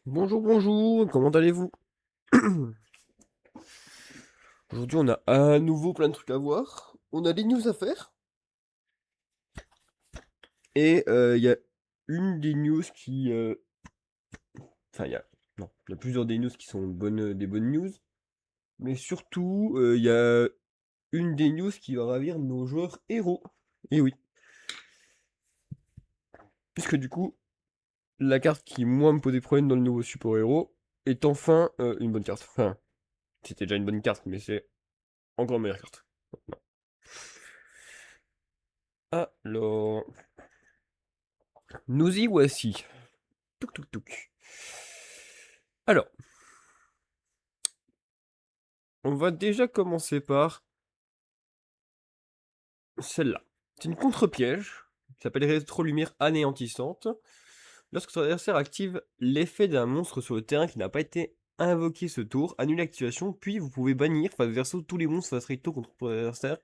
Bonjour, bonjour, comment allez-vous? Aujourd'hui, on a à nouveau plein de trucs à voir. On a des news à faire. Et il y a une des news qui. Enfin, il y a. Non, il y a plusieurs des news qui sont des bonnes news. Mais surtout, il y a une des news qui va ravir nos joueurs héros. Et oui. Puisque du coup, la carte qui, moi, me posait problème dans le nouveau support héros est enfin une bonne carte. Enfin, c'était déjà une bonne carte, mais c'est encore une meilleure carte. Alors, nous y voici. Touk touk touk. Alors, on va déjà commencer par celle-là. C'est une contre-piège qui s'appelle Rétro-Lumière Anéantissante. Lorsque son adversaire active l'effet d'un monstre sur le terrain qui n'a pas été invoqué ce tour, annule l'activation, puis vous pouvez bannir face verso tous les monstres face recto contre votre adversaire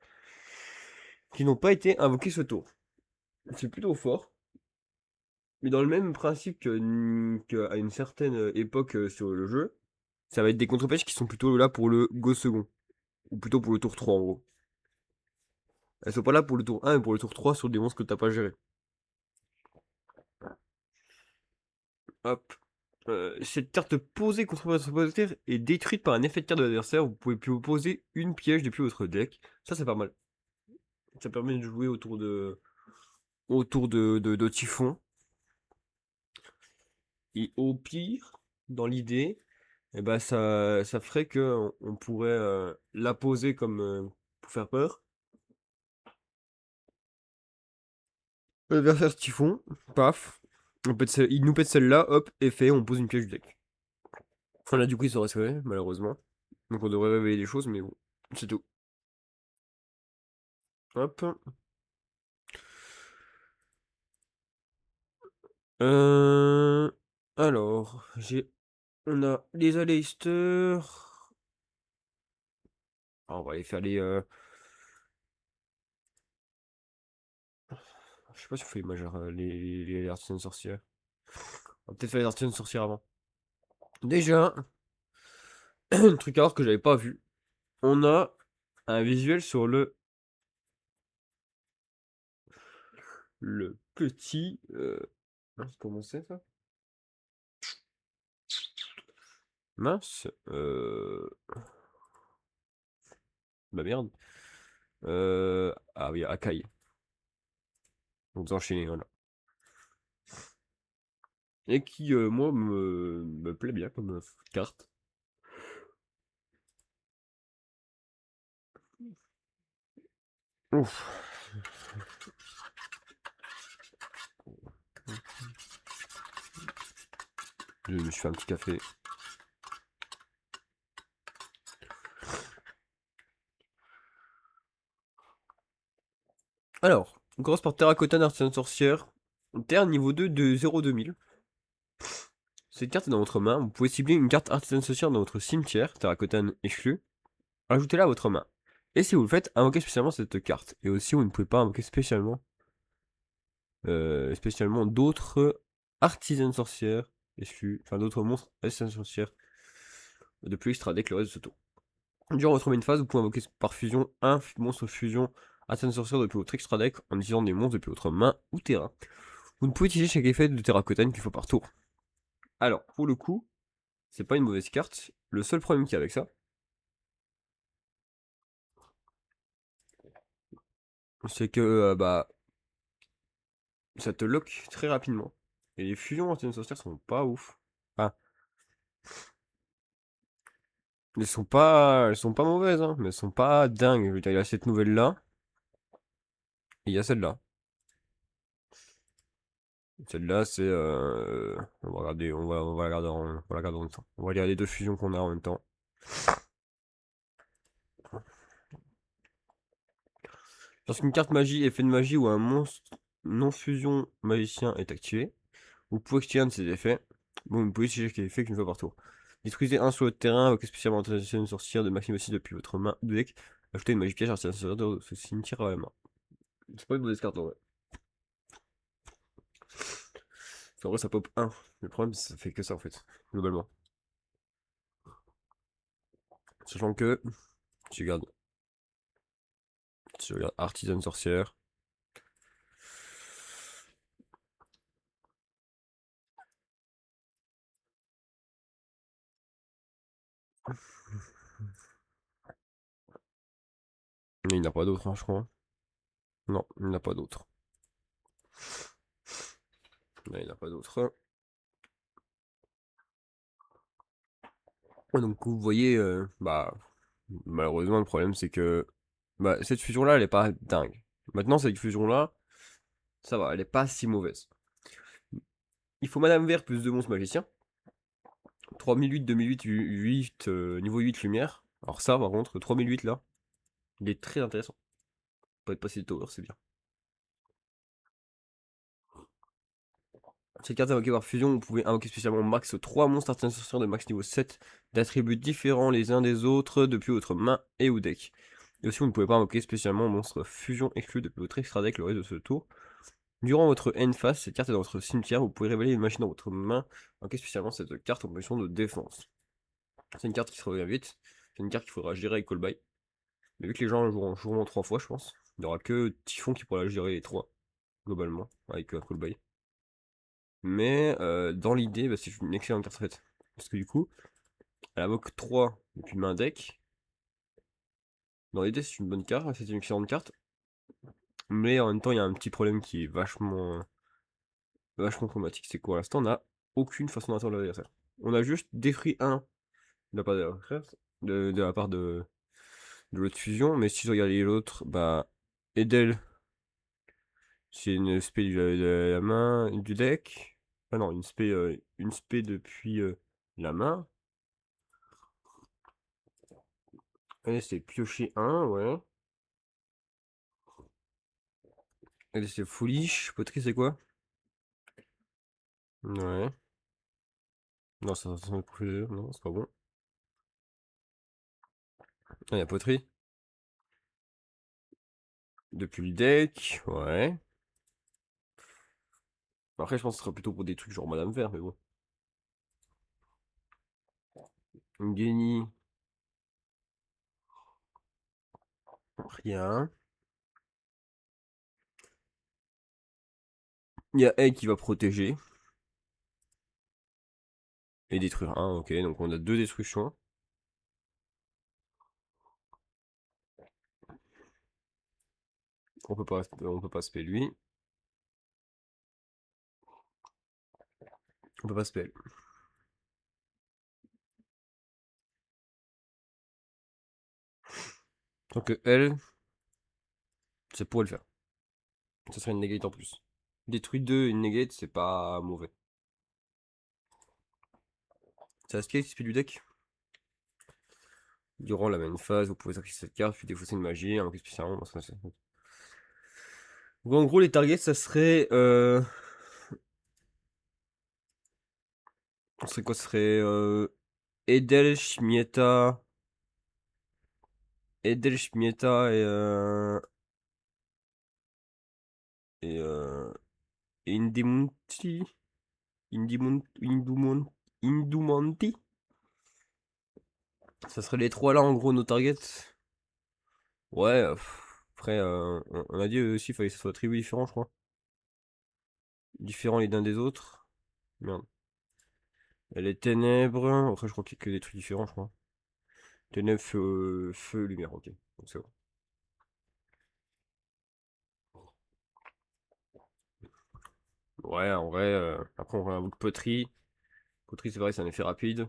qui n'ont pas été invoqués ce tour. C'est plutôt fort, mais dans le même principe qu'à une certaine époque sur le jeu, ça va être des contre-pièges qui sont plutôt là pour le go second, ou plutôt pour le tour 3 en gros. Elles sont pas là pour le tour 1 mais pour le tour 3 sur des monstres que t'as pas géré. Hop. Cette carte posée contre votre adversaire est détruite par un effet de carte de l'adversaire. Vous pouvez plus poser une piège depuis votre deck. Ça, c'est pas mal. Ça permet de jouer autour de Typhon. Et au pire, dans l'idée, eh ben ça ferait que on pourrait la poser comme pour faire peur. L'adversaire Typhon, paf. Il nous pète celle-là, hop, effet, on pose une piège du deck. Enfin là, du coup, il s'aurait sauvé, malheureusement. Donc on devrait réveiller les choses, mais bon, c'est tout. Hop. Euh... Alors, on a les Aleister. Ah, on va aller faire les. Je sais pas si on fait les majeures, les artisans sorcières. On va peut-être faire les artisans sorcières avant. Déjà, un truc à voir que j'avais pas vu. On a un visuel sur le petit. Mince, comment c'est ça? Mince. Bah merde. Ah oui, Akai. Donc enchaîner, voilà. Et qui, moi, me plaît bien comme carte. Ouf. Je me suis fait un petit café. Alors, on commence par Terracotta Artisan Sorcière. Terre niveau 2 de 0,2000. Cette carte est dans votre main. Vous pouvez cibler une carte Artisan Sorcière dans votre cimetière, Terracotta exclu. Ajoutez-la à votre main. Et si vous le faites, invoquez spécialement cette carte. Et aussi, vous ne pouvez pas invoquer spécialement d'autres Artisan Sorcières exclus. Enfin, d'autres monstres Artisan Sorcières de plus extra deck le reste de ce tour. Durant votre main phase, vous pouvez invoquer par fusion un monstre fusion Artisan Sorcière depuis votre extra deck en utilisant des monstres depuis votre main ou terrain. Vous ne pouvez utiliser chaque effet de Terracotta qu'une fois par tour. Alors, pour le coup, c'est pas une mauvaise carte. Le seul problème qu'il y a avec ça, c'est que bah ça te lock très rapidement. Et les fusions Artisan Sorcière sont pas ouf. Enfin, elles sont pas mauvaises, hein, mais elles sont pas dingues. Je veux dire, il y a cette nouvelle-là, et il y a celle-là. Celle-là, c'est... on va regarder, on va la regarder on va la regarder en même temps. On va regarder les deux fusions qu'on a en même temps. Lorsqu'une carte magie, effet de magie ou un monstre non-fusion magicien est activé, vous pouvez activer un de ces effets. Bon, vous pouvez utiliser chaque effet qu'une fois par tour. Détruisez un sur le terrain avec spécialement une sorcière de maximum aussi depuis votre main de deck. Ajoutez une magie piège à de ce cimetière à la main. C'est pas une mauvaise carte en vrai. En vrai, ça pop 1. Le problème, ça fait que ça, en fait, globalement. Sachant que, tu regardes, tu regardes Artisan Sorcière. Mais il n'y en a pas d'autres, hein, je crois. Non, il n'y en a pas d'autres. Là, il n'y en a pas d'autres. Ouais, donc, vous voyez, bah, malheureusement, le problème, c'est que bah, cette fusion-là, elle est pas dingue. Maintenant, cette fusion-là, ça va, elle est pas si mauvaise. Il faut Madame Vert plus 2 monstres magiciens. 3008, 2008, 8, niveau 8 lumière. Alors ça, par contre, 3008 là, il est très intéressant. Peut être passé de tower, c'est bien. Cette carte invoquée par fusion, vous pouvez invoquer spécialement max 3 monstres artisanaux sorcières de max niveau 7 d'attributs différents les uns des autres depuis votre main et ou deck. Et aussi, vous ne pouvez pas invoquer spécialement monstre fusion exclu depuis votre extra deck le reste de ce tour. Durant votre end phase, cette carte est dans votre cimetière, vous pouvez révéler une machine dans votre main, invoquer spécialement cette carte en position de défense. C'est une carte qui se revient vite, c'est une carte qu'il faudra gérer avec Call By. Mais vu que les gens joueront 3 fois, je pense, il n'y aura que Typhon qui pourra la gérer les 3, globalement, avec Call By. Mais dans l'idée, bah, c'est une excellente carte faite. Parce que du coup, elle invoque 3 depuis main deck. Dans l'idée, c'est une bonne carte, c'est une excellente carte. Mais en même temps, il y a un petit problème qui est vachement problématique. C'est qu'pour l'instant, on n'a aucune façon d'atteindre l'adversaire. On a juste détruit un de la part de l'adversaire, de la part de l'autre fusion. Mais si je regarde l'autre, bah, Edel, c'est une spé de la main du deck. Ah non, une spé depuis la main. Elle c'est piocher un, ouais. Elle c'est foolish. Poterie, c'est quoi? Ouais. Non, ça me fait non, c'est pas bon. Ah, il y a poterie. Depuis le deck, ouais. Après, je pense que ce sera plutôt pour des trucs genre Madame Vert, mais bon. Genie, rien. Il y a elle qui va protéger et détruire un, ok. Donc on a 2 destructions. On peut pas spell lui. On peut pas spell. Donc elle, c'est pour le faire. Ça serait une negate en plus. Détruit 2 une negate, c'est pas mauvais. C'est la skill qui du deck. Durant la main phase, vous pouvez sacrifier cette carte, puis défausser une magie, un spécialement. Donc, en gros, les targets, ça serait. Ça serait quoi? Ça serait Edel, Shmieta. Edel, Shmieta et, et Indimunti. Indumonti. Ça serait les 3 là, en gros, nos targets. Ouais, après, on a dit aussi qu'il fallait que ce soit tribus différents, je crois. Différents les uns des autres. Merde. Elle est ténèbres. Après, je crois qu'il y a que des trucs différents, je crois. Ténèbres, feu, lumière, ok. Donc c'est bon. Ouais, en vrai, après, on va invoquer poterie. Poterie, c'est vrai, c'est un effet rapide.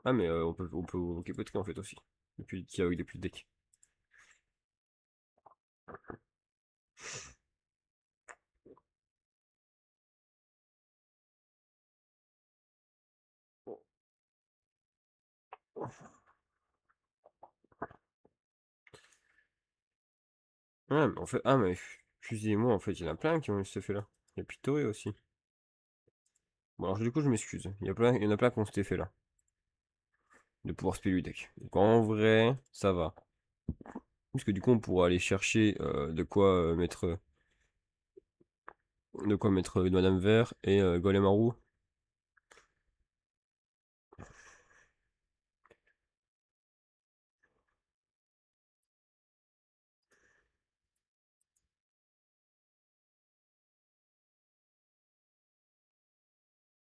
Ah, mais on peut invoquer poterie en fait aussi. Depuis le deck. Ouais, mais en fait, ah, mais excusez-moi, en fait, il y en a plein qui ont eu cet effet-là. Il y a Pitoré aussi. Bon, alors du coup, je m'excuse. Il y en a plein qui ont cet effet-là. De pouvoir spell le deck. Donc en vrai, ça va. Parce que du coup, on pourra aller chercher de quoi mettre De quoi mettre une Madame Vert et Golem à roue.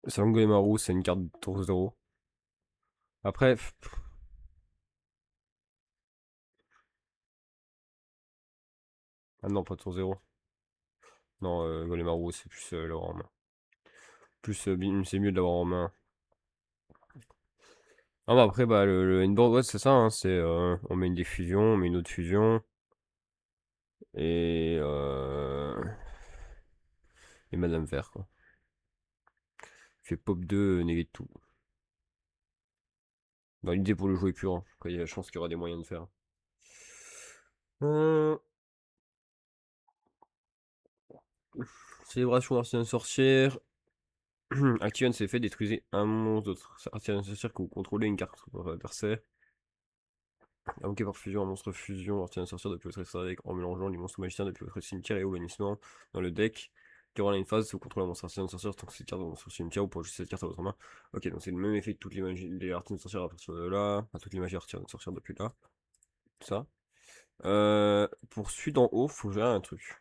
C'est un Golem à roue, c'est une carte de tour 0. Après, ah non, pas tour 0. Non, Golem à roue, c'est plus l'avoir en main. Plus, c'est mieux de l'avoir en main. Ah bah après, bah, le N-board, ouais, c'est ça, hein, c'est, on met une diffusion, on met une autre fusion, et, et Madame Vert, quoi. Fait pop 2, negate tout. Dans l'idée pour le jouer pur, hein. Après, il y a la chance qu'il y aura des moyens de faire. Euh, Célébration artisan sorcière. Activez un de ses effets, détruisez un monstre d'autre. Artisan sorcière que vous contrôlez une carte contre votre adversaire. Invoquez par fusion un monstre fusion, artisan sorcière depuis votre extra deck en mélangeant les monstres magiciens depuis votre cimetière et au bannissement dans le deck. Durant la phase, vous contrôlez un monstre artisan sorcière tant que cette carte dans votre cimetière ou pour juste cette carte à votre main. Ok, donc c'est le même effet que toutes les magies, les artisans sorcières à partir de là. Enfin, toutes les magies artisan sorcières depuis là. Ça. Pour celui d'en haut, faut que je regarde un truc.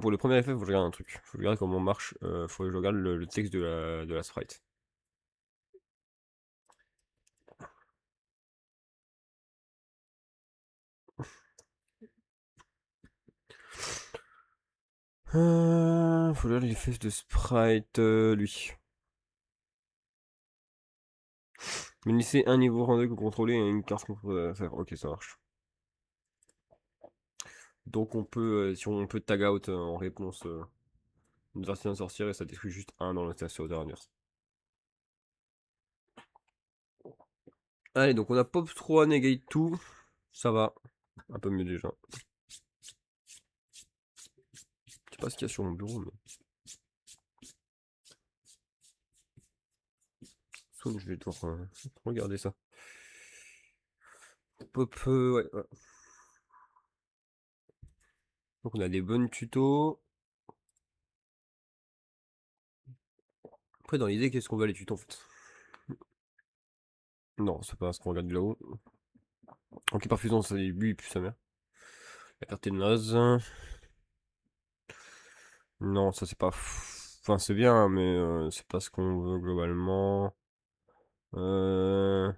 Pour le premier effet, faut que je regarde un truc. Faut que je regarde comment marche. Faut que je regarde le texte de la sprite. Faut regarder les fesses de sprite, lui. Munissez un niveau random que vous contrôlez et une carte contre faire. Ok, ça marche. Donc on peut, si on peut tag out en réponse une artisan sorcière et ça détruit juste un dans le station adverse. Allez, donc on a pop 3, negate tout. Ça va. Un peu mieux déjà. Je sais pas ce qu'il y a sur mon bureau, mais. Soon, je vais devoir regarder ça. Pop, ouais, ouais. Donc on a des bonnes tutos. Après, dans l'idée, qu'est-ce qu'on va les tutos en fait? Non, c'est pas ce qu'on regarde de là-haut. Ok, parfusion, ça lui et puis sa mère. La carte est naze. Non, ça c'est pas. Enfin, c'est bien, mais c'est pas ce qu'on veut globalement. Ouais.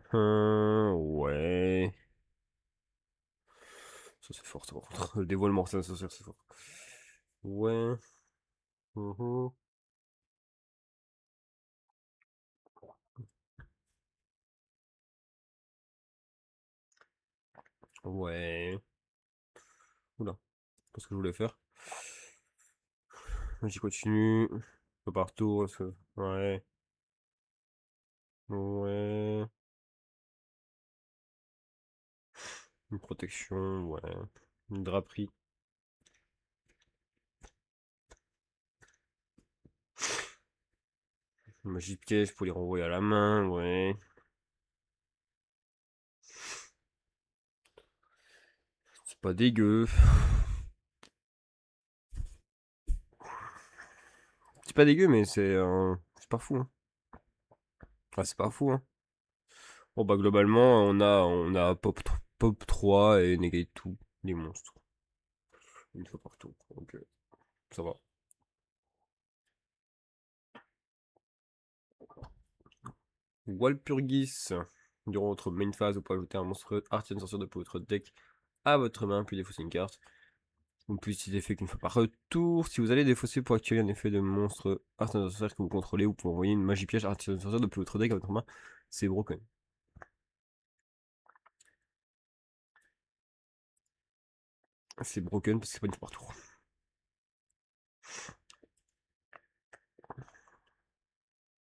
Ça c'est fort, ça par contre. Le dévoilement, ça c'est fort. Ouais. Mhm. Ouais. Oula, pas ce que je voulais faire. J'y continue. Pas partout. Ouais. Ouais. Une protection, ouais. Une draperie. Une magie de piège pour les renvoyer à la main, ouais. C'est pas dégueu. C'est pas dégueu, mais c'est pas fou, hein. Ah, c'est pas fou, hein. Bon, bah, globalement, on a pop 3 et negate tout, les monstres. Une fois par tour. Donc, ça va. Walpurgis. Durant votre main phase, vous pouvez ajouter un monstre artisan sorcière depuis votre deck à votre main, puis défausser une carte. Vous pouvez utiliser l'effet qu'une fois par tour. Si vous allez défausser pour activer un effet de monstre artisan sorcière que vous contrôlez, vous pouvez envoyer une magie piège artisan sorcière depuis votre deck à votre main. C'est broken. C'est broken parce que c'est pas une fois par tour.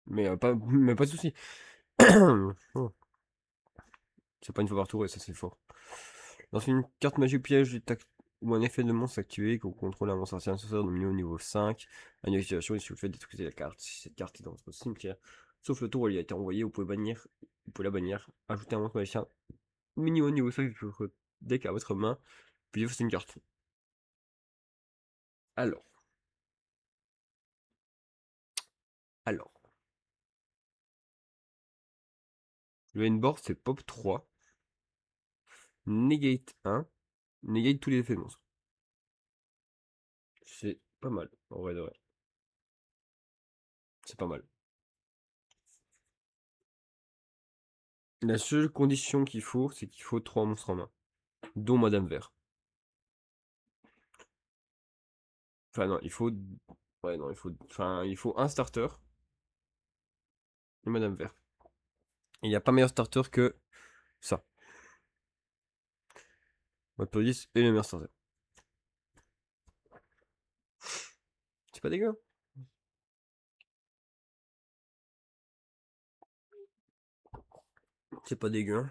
Mais pas de soucis. Oh, c'est pas une fois par tour et ça c'est fort. Dans une carte magie piège ou un effet de monstre activé, que vous contrôlez un monstre artisan sorcière dominé au niveau 5, à une activation, et si vous le faites détruire la carte, si cette carte est dans votre cimetière, sauf le tour où elle a été envoyée, vous pouvez la bannir, ajouter un monstre magicien minimum niveau 5 de votre deck à votre main, puis c'est une carte. Alors. Alors, le N-board c'est pop 3, negate 1, negate tous les effets de monstre. C'est pas mal, en vrai de vrai. C'est pas mal. La seule condition qu'il faut, c'est qu'il faut 3 monstres en main, dont Madame Vert. Enfin non, il faut... Ouais non, il faut... Enfin, il faut un starter et Madame Vert. Il n'y a pas meilleur starter que ça. Mode police et le meilleur starter. C'est pas dégueu. C'est pas dégueu. Hein.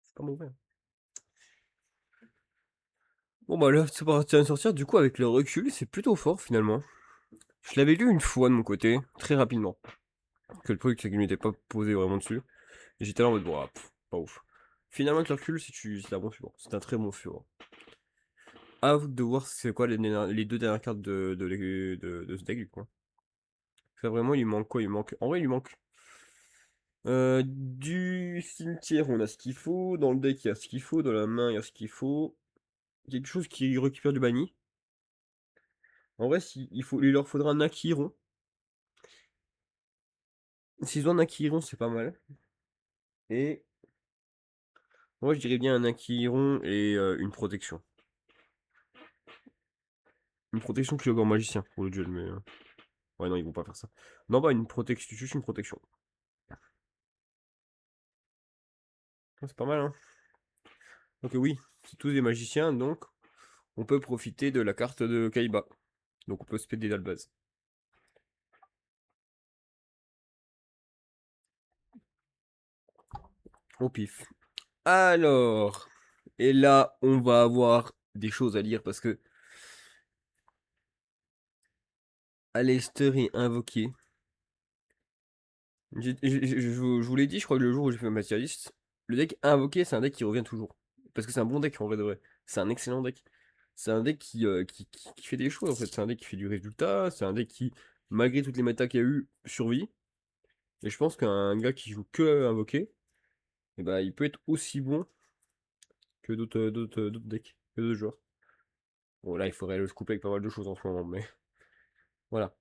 C'est pas mauvais. Bon bah là, c'est parti à sortir. Du coup, avec le recul, c'est plutôt fort finalement. Je l'avais lu une fois de mon côté, très rapidement. Que le truc, c'est qu'il m'était pas posé vraiment dessus. Et j'étais là en mode, bon, ah, pas ouf. Finalement, avec le recul, c'est un bon support. C'est un très bon support. À vous de voir c'est quoi les deux dernières cartes de ce deck, quoi. Ça vraiment, il lui manque quoi? Il manque. En vrai, il lui manque. Du cimetière, on a ce qu'il faut. Dans le deck, il y a ce qu'il faut. Dans la main, il y a ce qu'il faut. Quelque chose qui récupère du banni. En vrai, il leur faudra un Akiron. S'ils ont un Akiron, c'est pas mal. Et moi, je dirais bien un Akiron et une protection. Une protection qui est encore magicien pour le duel, mais. Ouais, non, ils vont pas faire ça. Non, bah, une protection, juste une protection. Ah, c'est pas mal, hein. Donc, oui, c'est tous des magiciens, donc on peut profiter de la carte de Kaiba. Donc, on peut se péter la base. Au pif. Alors. Et là, on va avoir des choses à lire parce que. Aleister est invoqué. Je vous l'ai dit, je crois que le jour où j'ai fait ma matérialiste, le deck invoqué, c'est un deck qui revient toujours. Parce que c'est un bon deck en vrai de vrai. C'est un excellent deck. C'est un deck qui fait des choses en fait. C'est un deck qui fait du résultat. C'est un deck qui, malgré toutes les méta qu'il y a eu, survit. Et je pense qu'un gars qui joue que invoqué, eh ben, il peut être aussi bon que d'autres decks, que d'autres joueurs. Bon, là, il faudrait le couper avec pas mal de choses en ce moment, mais voilà.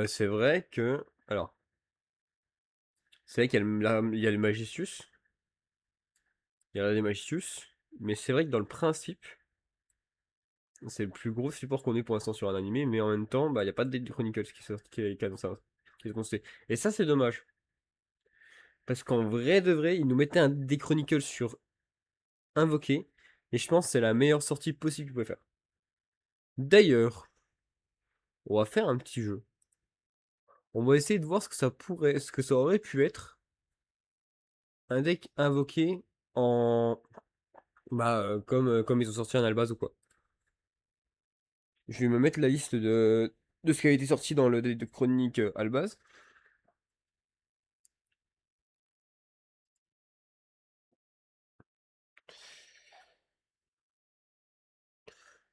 C'est vrai que. Alors, c'est vrai qu'il y a il y a le Magicius. Il y a les Magicius. Mais c'est vrai que dans le principe, c'est le plus gros support qu'on ait pour l'instant sur un animé, mais en même temps, bah, il n'y a pas de Dead Chronicles qui annonce ça. Qui est annoncé. Et ça, c'est dommage. Parce qu'en vrai de vrai, ils nous mettaient un Dead Chronicles sur Invoqué, et je pense que c'est la meilleure sortie possible qu'ils pouvaient faire. D'ailleurs, on va faire un petit jeu. On va essayer de voir ce que ça aurait pu être un deck invoqué en. Bah, comme ils ont sorti un Albaz ou quoi. Je vais me mettre la liste de ce qui a été sorti dans le deck de chronique Albaz.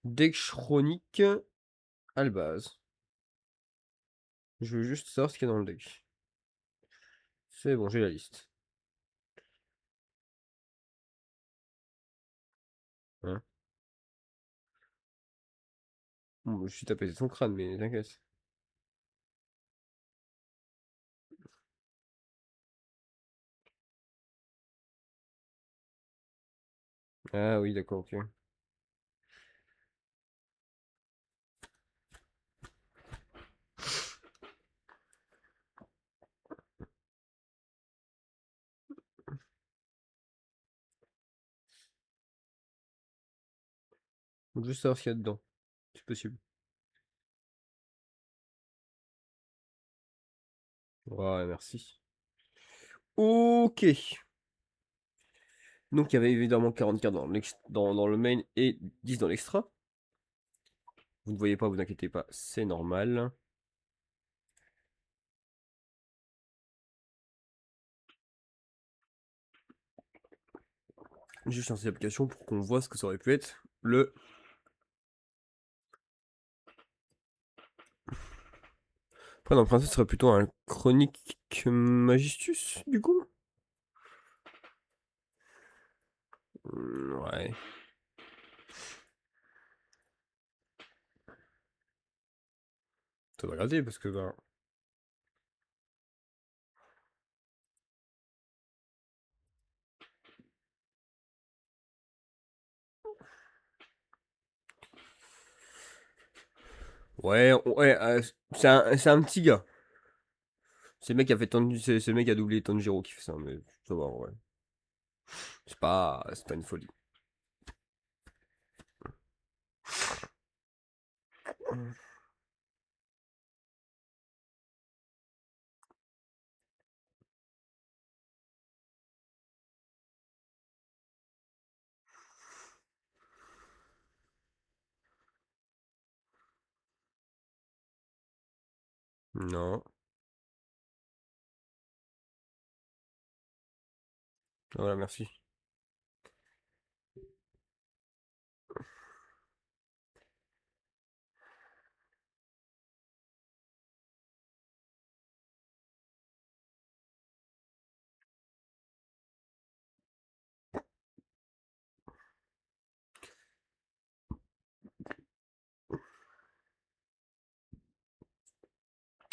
Deck chronique Albaz. Je veux juste savoir ce qu'il y a dans le deck. C'est bon, j'ai la liste. Hein. Bon, je suis tapé son crâne, mais t'inquiète. Ah oui, d'accord, ok. Faut juste savoir ce qu'il y a dedans. C'est possible. Ouais, merci. Ok. Donc il y avait évidemment 40 cartes dans le main et 10 dans l'extra. Vous ne voyez pas, vous inquiétez pas, c'est normal. Juste lancer l'application pour qu'on voit ce que ça aurait pu être. Le... Après, dans le principe, ce serait plutôt un chronique Magistus, du coup. Ouais. Ça doit regarder parce que, ben... Ouais, ouais, c'est un petit gars. C'est le mec qui a fait c'est le mec qui a doublé Tanjiro qui fait ça, mais ça va, ouais. C'est pas une folie. Non. Voilà, merci.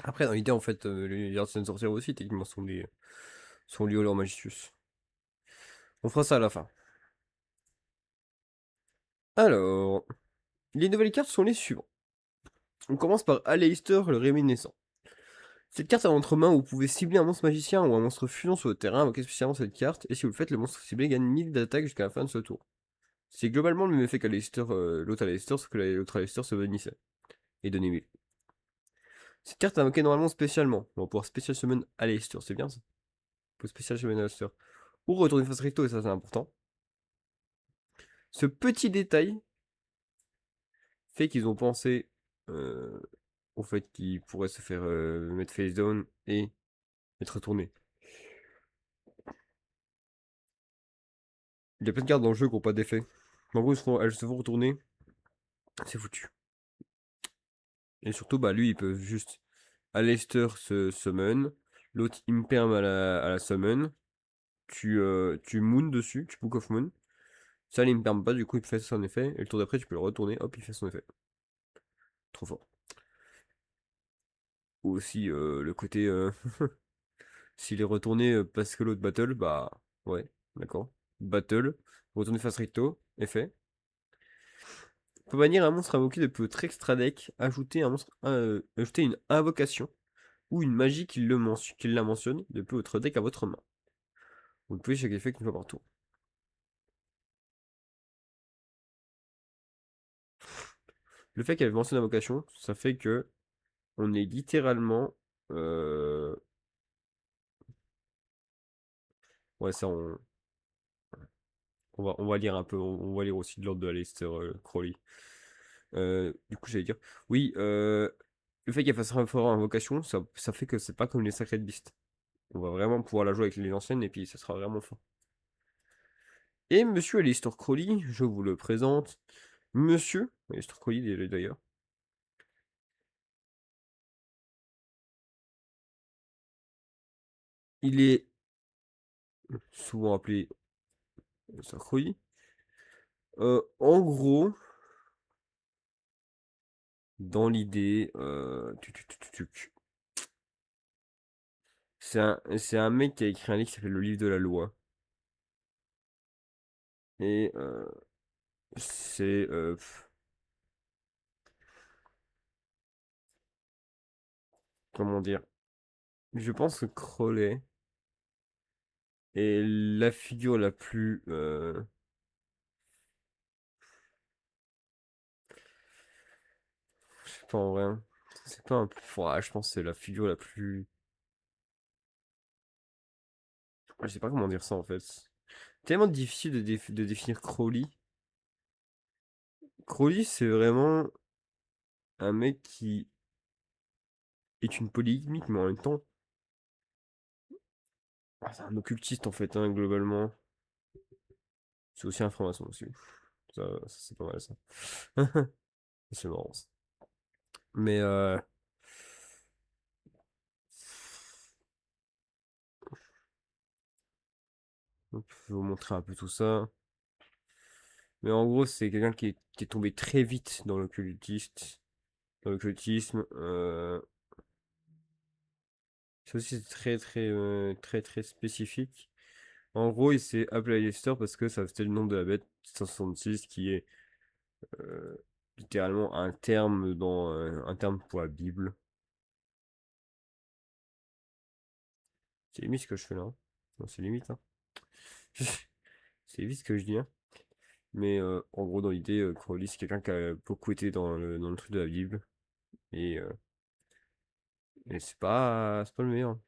Après, dans l'idée, en fait, les anciennes sorcières aussi, techniquement, sont liés au lore Magistus. On fera ça à la fin. Alors, les nouvelles cartes sont les suivantes. On commence par Aleister, le réminiscent. Cette carte a entre mains où vous pouvez cibler un monstre magicien ou un monstre fusion sur le terrain, invoquez spécialement cette carte, et si vous le faites, le monstre ciblé gagne 1000 d'attaque jusqu'à la fin de ce tour. C'est globalement le même effet qu'Aleister, l'autre Aleister, sauf que l'autre Aleister se bénissait, et donnait 1000. Cette carte est invoquée normalement spécialement. On va pouvoir spécial summon Aleister, c'est bien ça? Pour spécial summon Aleister. Ou retourner face recto, et ça c'est important. Ce petit détail fait qu'ils ont pensé euh, au fait qu'ils pourraient se faire mettre face down et être retourné. Il y a plein de cartes dans le jeu qui n'ont pas d'effet. En gros, elles se font retourner, c'est foutu. Et surtout, bah lui, il peut juste Aleister se summon, l'autre Imperm à la summon, tu Moon dessus, tu Book of Moon. Ça, il Imperm pas, du coup, il fait son effet, et le tour d'après, tu peux le retourner, hop, il fait son effet. Trop fort. Ou aussi le côté, s'il est retourné parce que l'autre battle, bah ouais, d'accord. Battle, retourner face recto, effet. On peut bannir un monstre invoqué depuis votre extra deck, ajouter un monstre, ajouter une invocation ou une magie qui la mentionne depuis votre deck à votre main. Vous pouvez chaque effet qu'une fois par tour. Le fait qu'elle mentionne invocation, ça fait que on est littéralement. euh, Ouais, ça, on va lire un peu, on va lire aussi de l'ordre de Aleister Crowley. Du coup, j'allais dire. Oui, le fait qu'elle fasse un fort invocation, ça fait que c'est pas comme les Sacred Beasts. On va vraiment pouvoir la jouer avec les anciennes et puis ça sera vraiment fort. Et Monsieur Aleister Crowley, je vous le présente. Monsieur Aleister Crowley d'ailleurs. Il est souvent appelé Aleister Crowley. En gros, dans l'idée, c'est un mec qui a écrit un livre qui s'appelle Le Livre de la Loi. Et c'est... comment dire? Je pense que Crowley est la figure la plus... je sais pas en vrai, hein. C'est pas un... Ouais, je pense que c'est la figure la plus... Je sais pas comment dire ça en fait. Tellement difficile de définir Crowley. Crowley, c'est vraiment un mec qui est une polygynique, mais en même temps, c'est un occultiste en fait, hein, globalement. C'est aussi information aussi. Ça, c'est pas mal ça. C'est marrant ça. Mais hop, je vais vous montrer un peu tout ça. Mais en gros, c'est quelqu'un qui est tombé très vite dans l'occultisme. Ça aussi, c'est très spécifique. En gros, il s'est appelé Aleister parce que ça c'était le nom de la bête 166 qui est euh, littéralement un terme pour la Bible. C'est limite ce que je fais là, hein. Non, c'est limite, hein. C'est limite ce que je dis, hein. Mais en gros, dans l'idée, Crowley, c'est quelqu'un qui a beaucoup été dans le truc de la Bible. Et, euh, et c'est pas le meilleur.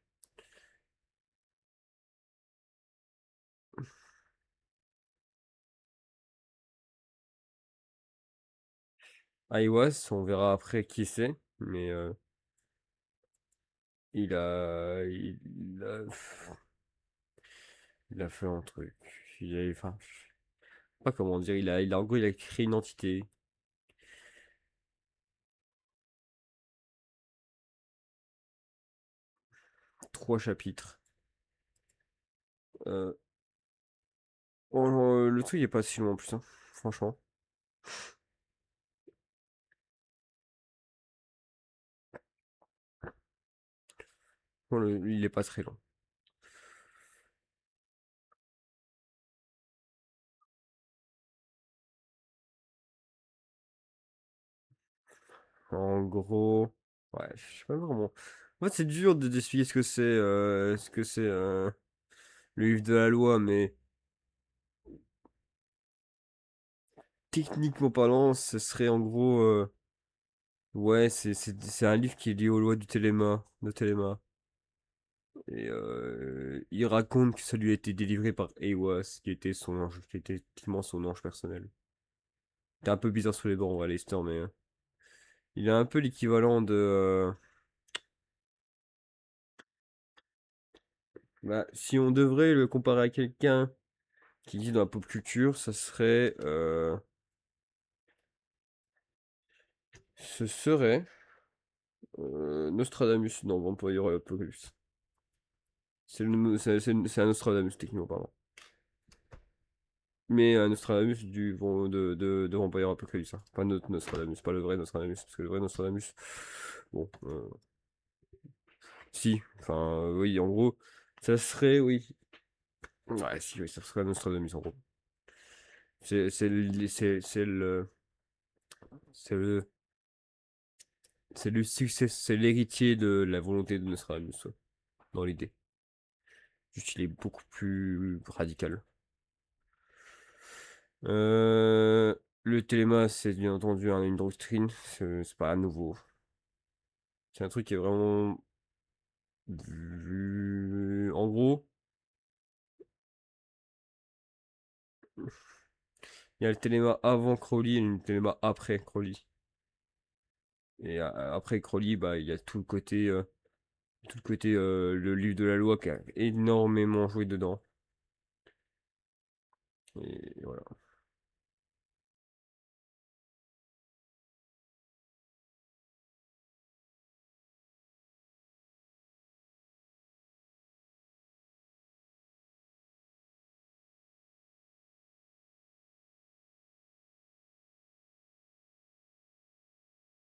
Aiwas, on verra après qui c'est. Mais il a, il a fait un truc. Enfin, je sais pas comment dire. En gros, il a créé une entité. 3 chapitres. Euh, le truc il est pas si long en plus, hein, franchement. Bon, il est pas très long. En gros, ouais, je sais pas vraiment. En fait, c'est dur d'expliquer ce que c'est le livre de la loi, mais techniquement parlant, ce serait en gros, ouais, c'est un livre qui est lié aux lois du Téléma. Et il raconte que ça lui a été délivré par Aiwas, qui était son ange, qui était effectivement son ange personnel. C'était un peu bizarre sur les bords, en vrai, l'histoire, mais il a un peu l'équivalent de, bah, si on devrait le comparer à quelqu'un qui dit dans la pop culture, ça serait, ce serait Nostradamus, non, Vampire Apocalypse. C'est un Nostradamus, techniquement, pardon. Mais un Nostradamus de Vampire Apocalypse, hein. Pas notre Nostradamus, pas le vrai Nostradamus, parce que le vrai Nostradamus, bon, si, enfin, oui, en gros, ça serait, oui. Ouais, si, oui, ça serait un Nostradamus, en gros. C'est le, c'est le, c'est le succès, c'est l'héritier de la volonté de Nostradamus, ouais, dans l'idée. Juste, il est beaucoup plus radical. Euh, le téléma, c'est bien entendu une doctrine, c'est pas nouveau. C'est un truc qui est vraiment vu. En gros, il y a le téléma avant Crowley et le téléma après Crowley. Et après Crowley, bah, il y a le livre de la loi qui a énormément joué dedans. Et voilà.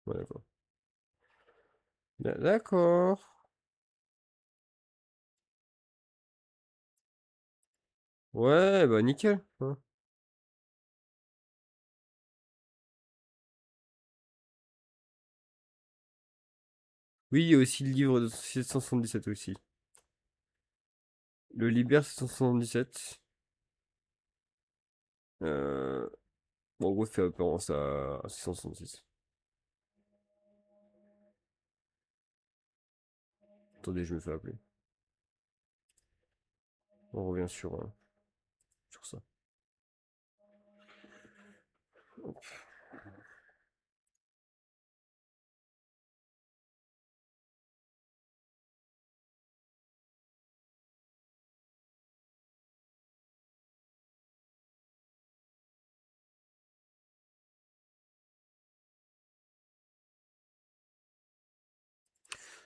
Ouais, d'accord. D'accord. Ouais, bah nickel, hein. Oui, il y a aussi le livre de 777 aussi. Le Liber 777. Bon, en gros, fait référence à 666. Attendez, je me fais appeler. On revient sur ça.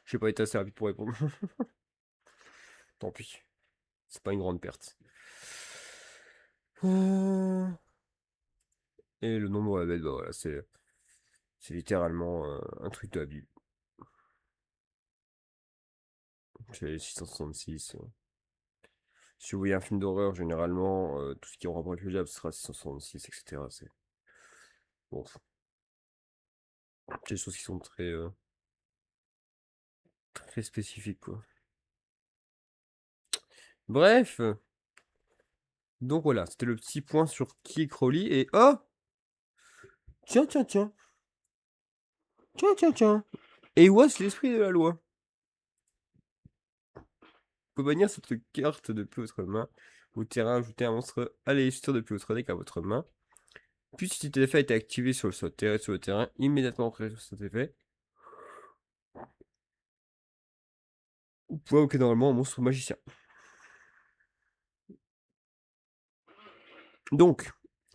J'ai pas été assez rapide pour répondre. Tant pis. C'est pas une grande perte. Et le nombre de la bête, bah voilà, c'est littéralement un truc de la Bible. C'est 666. Si vous voyez un film d'horreur, généralement, tout ce qui est en rapport avec le diable sera 666, etc. C'est bon, c'est des choses qui sont très spécifiques, quoi. Bref, donc voilà, c'était le petit point sur qui est Crowley. Et oh! Tiens, tiens, tiens. Tiens, tiens, tiens. Et ouais, c'est l'esprit de la loi. Vous pouvez bannir cette carte depuis votre main. Vous terrain, ajouter un monstre aléatoire depuis votre deck à votre main. Puis si cet effet a été activé sur le terrain, immédiatement après cet effet, vous pouvez invoquer normalement un monstre magicien. Donc,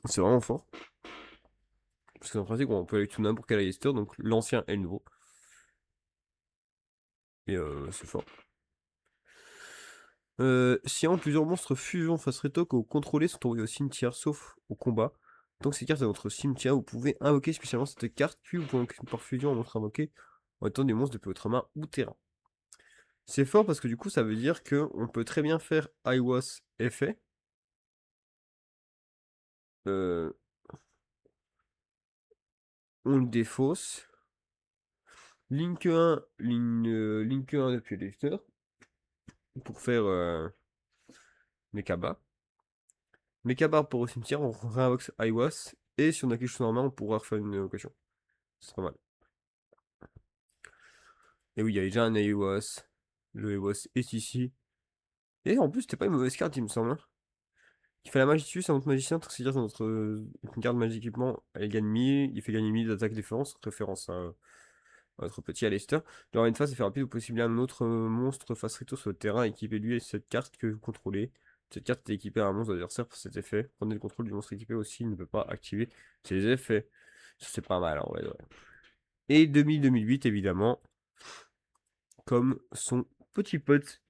c'est vraiment fort. Parce qu'en pratique, on peut aller tout n'importe quel Aleister, donc l'ancien et le nouveau. Et c'est fort. Si en plusieurs monstres fusion face rétoque ou contrôlés sont envoyés au cimetière, sauf au combat, tant que ces cartes dans votre cimetière, vous pouvez invoquer spécialement cette carte, puis vous pouvez invoquer par fusion un monstre invoqué en étant des monstres depuis votre main ou terrain. C'est fort parce que du coup, ça veut dire qu'on peut très bien faire Aiwas effet. On le défausse. Link 1, Link 1 depuis Aleister pour faire Mekaba. Mekaba pour au cimetière, on réinvoque Aiwas. Et si on a quelque chose en main, on pourra refaire une invocation. C'est pas mal. Et oui, il y a déjà un Aiwas. Le Aiwas est ici. Et en plus, c'était pas une mauvaise carte, il me semble, hein. Il fait la magie dessus, c'est un autre magicien, c'est-à-dire notre une carte magie équipement, elle gagne 1000, il fait gagner 1000 d'attaque défense, référence à notre petit Aleister. Lors d'une phase, c'est fait rapide, vous pouvez cibler un autre monstre face recto sur le terrain, équipé lui et cette carte que vous contrôlez. Cette carte est équipée à un monstre adversaire pour cet effet. Prenez le contrôle du monstre équipé aussi, il ne peut pas activer ses effets. Ça, c'est pas mal en vrai, ouais. Et 2000-2008, évidemment, comme son petit pote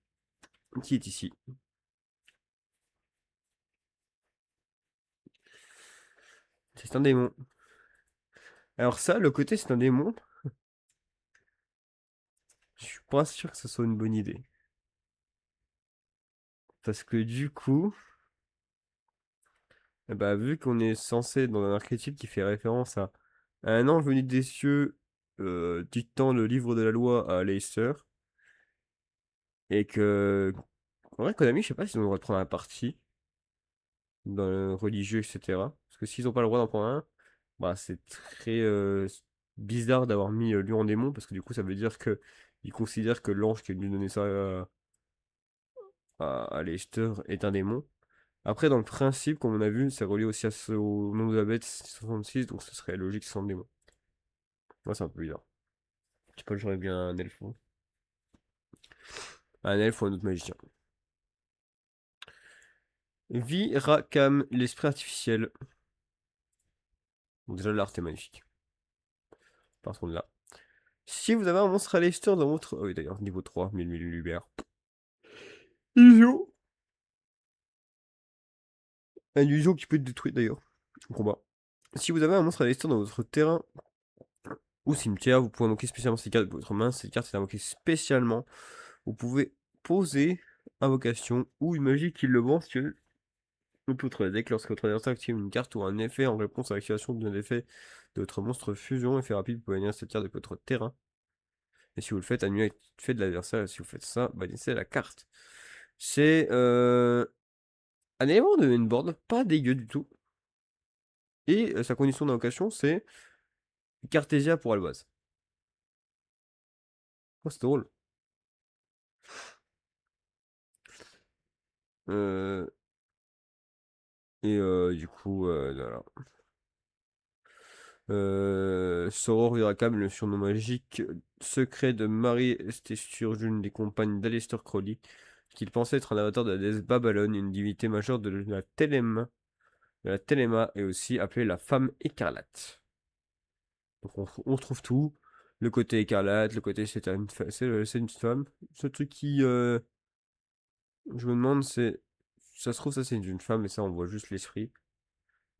qui est ici. C'est un démon. Alors ça, le côté c'est un démon, je suis pas sûr que ce soit une bonne idée. Parce que du coup, bah, vu qu'on est censé dans un archétype qui fait référence à un ange venu des cieux dictant le livre de la loi à Leicester, et que, en vrai, Konami, je sais pas s'ils ont le droit de prendre un parti dans le religieux, etc. Parce que s'ils ont pas le droit d'en prendre un, bah, c'est très bizarre d'avoir mis lui en démon, parce que du coup, ça veut dire que ils considèrent que l'ange qui est venu donner ça à Leicester est un démon. Après, dans le principe, comme on a vu, c'est relié aussi au nombre de la bête 66, donc ce serait logique sans démon. Moi, c'est un peu bizarre. Je sais pas, j'aurais bien un elfe. Hein. Un elfe ou un autre magicien. Virakam, l'esprit artificiel. Donc déjà, l'art est magnifique. Partons de là. Si vous avez un monstre à Leicester dans votre... Oh oui, d'ailleurs, niveau 3, 1000 lumière. Illusion. Un illusion qui peut être détruite d'ailleurs. Au combat. Si vous avez un monstre à Leicester dans votre terrain ou cimetière, vous pouvez invoquer spécialement cette carte de votre main. Cette carte est invoquée spécialement. Vous pouvez poser invocation ou une magie qui le mentionne. Outre le deck, lorsque votre adversaire active une carte ou un effet en réponse à l'activation d'un effet de votre monstre fusion, effet rapide, vous pouvez bannir cette carte de votre terrain. Et si vous le faites, annulez l'effet de l'adversaire. Si vous faites ça, bannissez la carte. C'est un élément de mainboard, pas dégueu du tout. Et sa condition d'invocation, c'est Cartésia pour Alboise. Oh, c'est drôle. Euh, et du coup, voilà. Soror Virakam, le surnom magique secret de Marie Sturgeon, des compagnes d'Aleister Crowley, qu'il pensait être un avatar de la déesse Babylone, une divinité majeure de la Téléma, et aussi appelée la femme écarlate. Donc on retrouve tout. Le côté écarlate, le côté c'est une femme. Ce truc qui, je me demande, c'est, ça se trouve, ça c'est une femme, et ça on voit juste l'esprit.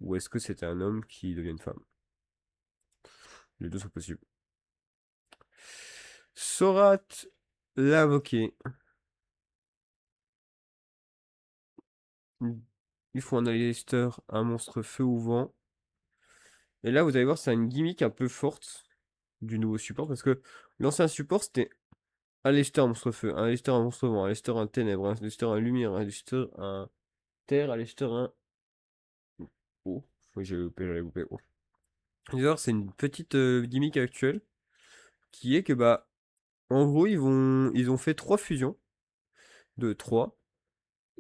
Ou est-ce que c'était un homme qui devient une femme? Les deux sont possibles. Sorat l'invoquer. Il faut un Aleister, un monstre feu ou vent. Et là, vous allez voir, c'est une gimmick un peu forte du nouveau support, parce que l'ancien support, c'était Aleister, un monstre feu, un Aleister, un monstre vent, un Aleister, un ténèbres, un Aleister, un lumière, un Aleister, un terre, un Aleister, un... Oh, oui, j'ai loupé, j'avais loupé. Oh. D'ailleurs, c'est une petite gimmick actuelle, qui est que, bah, en gros, ils ont fait 3 fusions, de 3,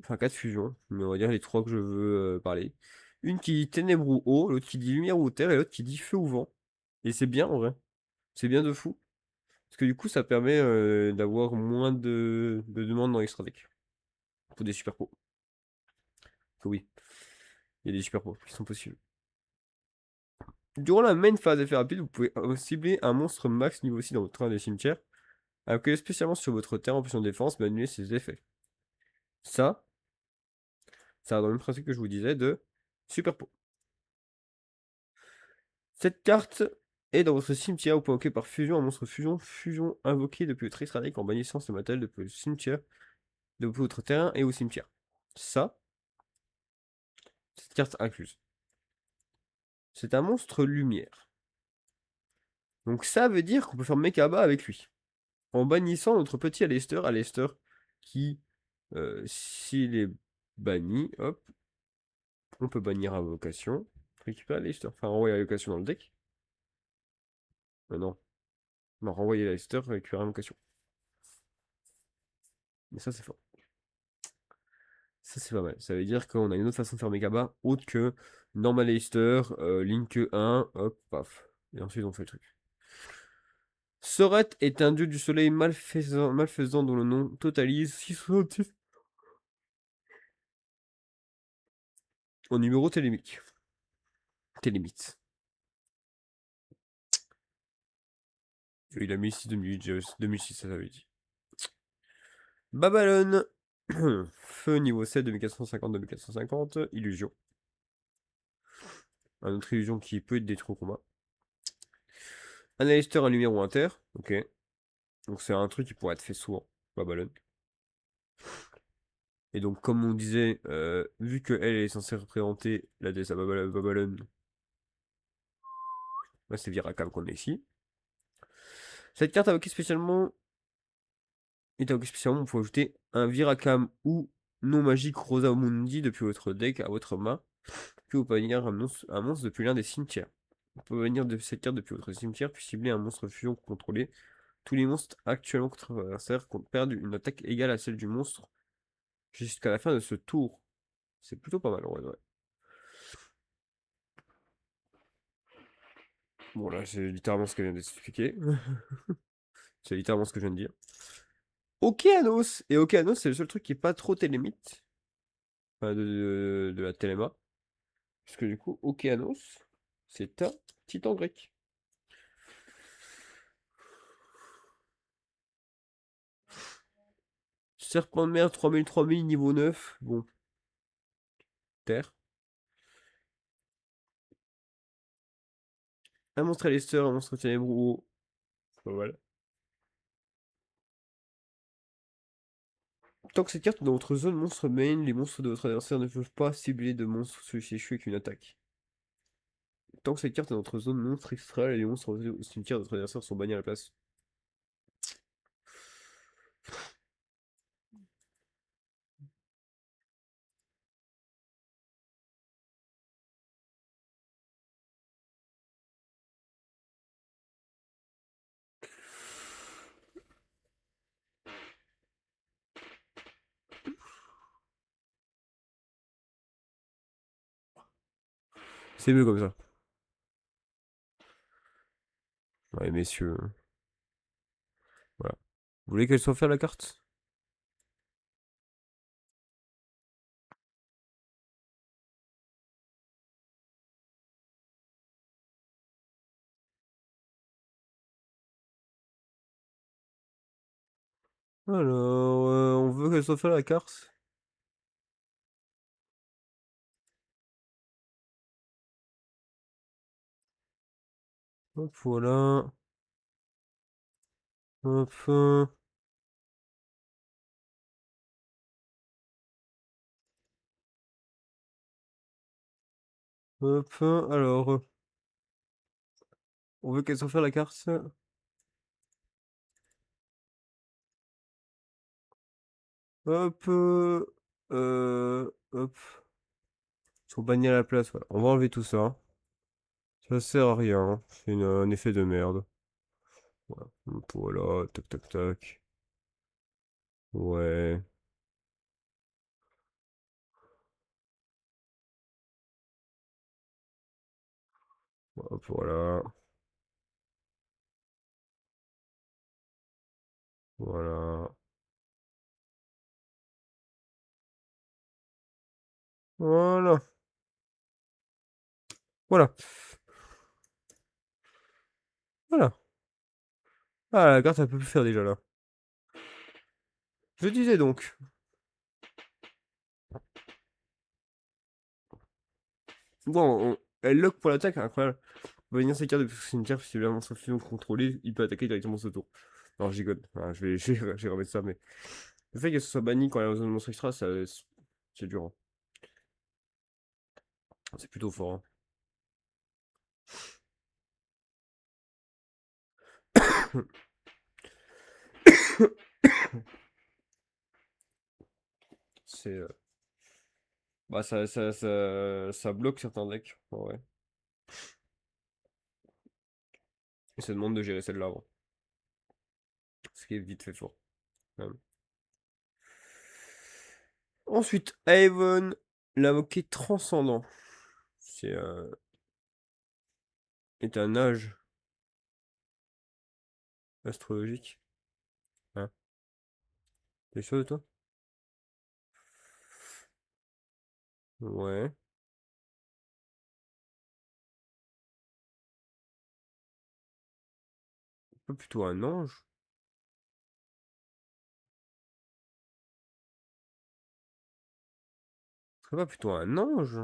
enfin 4 fusions, mais on va dire les 3 que je veux parler. Une qui dit ténèbres ou eau, l'autre qui dit lumière ou terre, et l'autre qui dit feu ou vent. Et c'est bien, en vrai. C'est bien de fou. Parce que du coup, ça permet d'avoir moins de demandes dans Extra Deck. Pour des super pots. Que oui, il y a des super pots qui sont possibles. Durant la main phase d'effet rapide, vous pouvez cibler un monstre max niveau 6 dans votre train de cimetière. Appliquez spécialement sur votre terrain en position de défense, mais annulez ses effets. Ça va dans le même principe que je vous disais de super pot. Cette carte est dans votre cimetière. Vous pouvez invoquer par fusion un monstre fusion invoqué depuis votre extra deck en bannissant ce matériel depuis le cimetière, depuis votre terrain et au cimetière. Cette carte incluse. C'est un monstre lumière. Donc ça veut dire qu'on peut faire Mekaba avec lui. En bannissant notre petit Aleister qui, s'il est banni, hop, on peut bannir Invocation, récupérer Aleister, enfin renvoyer Invocation dans le deck. Non, non, renvoyer Aleister, récupérer Invocation. Mais ça c'est fort. Ça c'est pas mal. Ça veut dire qu'on a une autre façon de faire Mekaba, autre que normal Aleister, Link 1, hop, paf. Et ensuite on fait le truc. Soret est un dieu du soleil malfaisant dont le nom totalise 666 en numéro télémique. Télémite. Il a mis 6 2006, ça avait dit. Babylone. Feu niveau 7, 2450, Illusion. Un autre illusion qui peut être détruit au combat. Un Aleister, un lumière ou un terre. Ok. Donc c'est un truc qui pourrait être fait souvent. Babylone. Et donc, comme on disait, vu qu'elle est censée représenter la déesse à Babylone, bah, c'est Virakam qu'on a ici. Cette carte est invoquée spécialement, on peut ajouter un Virakam ou non magique Rosa Mundi depuis votre deck à votre main. Puis vous pouvez bannir un monstre depuis l'un des cimetières. On peut bannir de cette carte depuis votre cimetière, puis cibler un monstre fusion contrôlé. Tous les monstres actuellement contre votre adversaire perdent une attaque égale à celle du monstre jusqu'à la fin de ce tour. C'est plutôt pas mal en vrai. Bon là, c'est littéralement ce qu'elle vient d'expliquer. C'est littéralement ce que je viens de dire. Okeanos! Et Okeanos, c'est le seul truc qui est pas trop télémite. Enfin, de la téléma. Parce que du coup, Okeanos, c'est un titan grec. Serpent de mer 3000 niveau 9. Bon. Terre. Un monstre Aleister, un monstre ténébreux. Voilà. Tant que cette carte est dans votre zone monstre main, les monstres de votre adversaire ne peuvent pas cibler de monstres celui-ci échoue avec une attaque. Tant que cette carte est dans votre zone monstre extra, les monstres au cimetière de votre adversaire sont bannis à la place. C'est mieux comme ça. Ouais, messieurs. Voilà. Vous voulez qu'elle soit faire la carte? Alors, on veut qu'elle soit faite la carte. Hop, voilà. Hop. Hop. Alors, on veut qu'elle soit faite la carte. Hop. Hop. Ils sont bannis à la place, voilà. On va enlever tout ça. Ça sert à rien, hein. C'est un effet de merde. Voilà. Hop, voilà. Tac, tac, tac. Ouais. Hop, voilà. Voilà. Voilà. Voilà. Voilà. Ah, la carte, elle peut plus faire déjà là. Je disais donc. Bon, elle lock pour l'attaque, incroyable. On va venir ses cartes depuis le cimetière, si la monstre fusion contrôlée, il peut attaquer directement ce tour. Alors, je rigole. Voilà, je vais remettre ça, mais. Le fait que ce soit banni quand il y a un monstre extra, c'est dur, hein. C'est plutôt fort, hein. C'est. Bah, ça bloque certains decks. Ouais. Et ça demande de gérer celle-là avant. Ce qui est vite fait fort, quand même. Ensuite, Aegon, l'invoqué transcendant. C'est est un âge astrologique. Hein? T'es sûr de toi? Ouais. Pas plutôt un ange? Ce serait pas plutôt un ange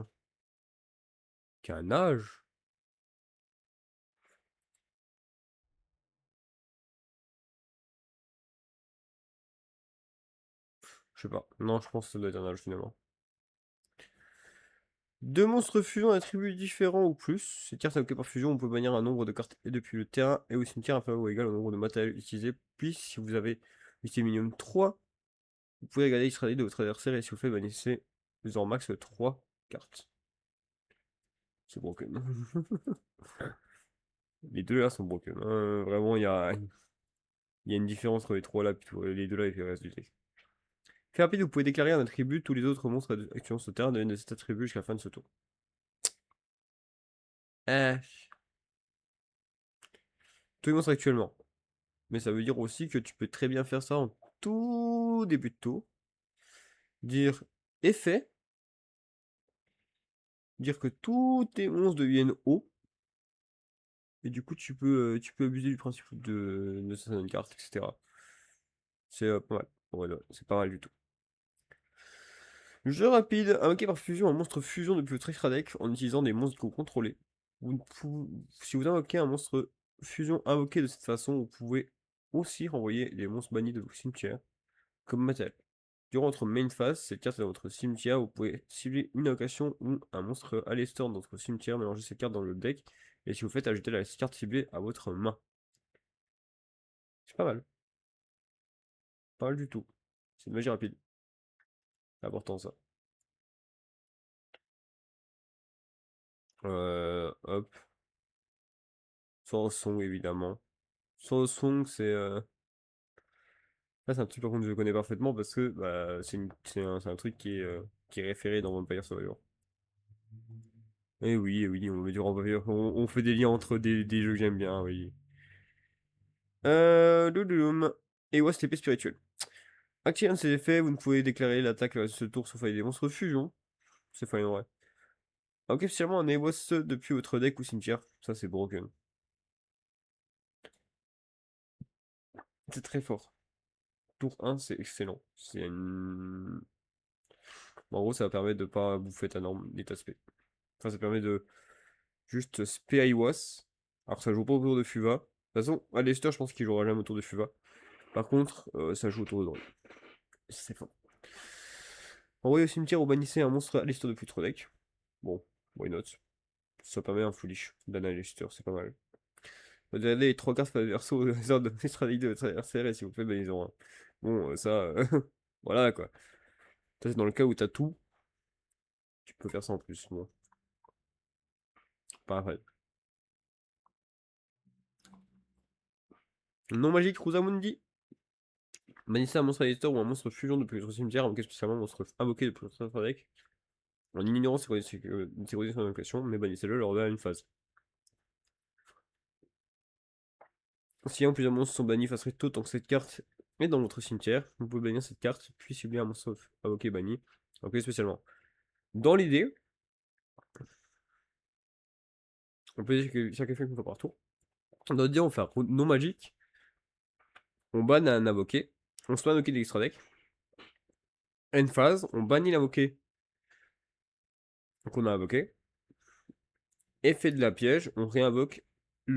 qu'un âge? Je sais pas. Non, je pense que ça doit être un âge finalement. Deux monstres fusion d'attributs différents ou plus. Ces cartes invoquées par fusion, on peut bannir un nombre de cartes et depuis le terrain et au cimetière inférieur ou égal au nombre de matériels utilisés. Puis, si vous avez utilisé minimum 3, vous pouvez regarder l'Israël de votre adversaire et si vous faites, bannissez en max 3 cartes. C'est broken. Les deux là sont broken. Vraiment, il y a une différence entre les trois là, puis les deux là et puis le reste du deck. Fait rapide, vous pouvez déclarer un attribut. Tous les autres monstres actuant ce terrain deviennent de cet attribut jusqu'à la fin de ce tour. Euh, Tous les monstres actuellement. Mais ça veut dire aussi que tu peux très bien faire ça en tout début de tour. Dire effet. Dire que tous tes monstres deviennent hauts. Et du coup, tu peux abuser du principe de certaines cartes, etc. C'est pas mal. Ouais, ouais, c'est pas mal du tout. Jeu rapide, invoqué par fusion, un monstre fusion depuis votre extra deck en utilisant des monstres que vous contrôlez. Si vous invoquez un monstre fusion invoqué de cette façon, vous pouvez aussi renvoyer les monstres bannis de vos cimetières comme matériel. Durant votre main phase, cette carte est dans votre cimetière, vous pouvez cibler une invocation ou un monstre Aleister dans votre cimetière, mélanger cette carte dans le deck, et si vous faites ajouter la carte ciblée à votre main. C'est pas mal. Pas mal du tout. C'est une magie rapide. C'est important ça. Hop. Sans son évidemment. Sans son, ça, c'est un truc par contre que je connais parfaitement parce que bah, c'est un truc qui est référé dans Vampire Survivor. Et oui, on met du Vampire. On fait des liens entre des jeux que j'aime bien, oui. Doudoum. Et ouais, c'était épée spirituelle. Activez un de ces effets, vous ne pouvez déclarer l'attaque à ce tour sauf avec des monstres fusion. C'est fine, ouais. Ok, officiellement un Ewas depuis votre deck ou cimetière. Ça, c'est broken. C'est très fort. tour 1, c'est excellent. C'est une... En gros, ça va permettre de pas bouffer ta norme d'état spé. Enfin, ça permet de juste spé Aiwas. Alors, ça joue pas autour de Fuva. De toute façon, à Leicester, je pense qu'il jouera jamais autour de Fuva. Par contre, ça joue autour de Druid. C'est fort. Envoyez au cimetière ou bannissez un monstre à Leicester depuis trop deck. Bon, why not? Ça permet un foolish d'Anna Leicester, c'est pas mal. Vous avez les 3 cartes perso de de stratégie de votre adversaire et si vous faites, ben ils ont un. Bon, ça, voilà quoi. Ça, c'est dans le cas où t'as tout, tu peux faire ça en plus. Bon, pareil. Non magique, Rosamundi. Bannissez un monstre Alistair ou un monstre fusion depuis votre cimetière, invoqué spécialement un monstre invoqué depuis votre deck. En ignorant sécuriser son invocation, mais bannissez-le lors de une phase. Si un ou plusieurs monstres sont bannis face recto tant que cette carte est dans votre cimetière, vous pouvez bannir cette carte, puis cibler un monstre invoqué banni, invoqué spécialement. Dans l'idée, on peut dire que chaque effet qu'on fait par tour. Dans l'idée, on fait un non magique, on banne un invoqué, on se met invoqué d'extra deck. End phase, on bannit l'invoqué qu'on a invoqué. Effet de la piège, on réinvoque on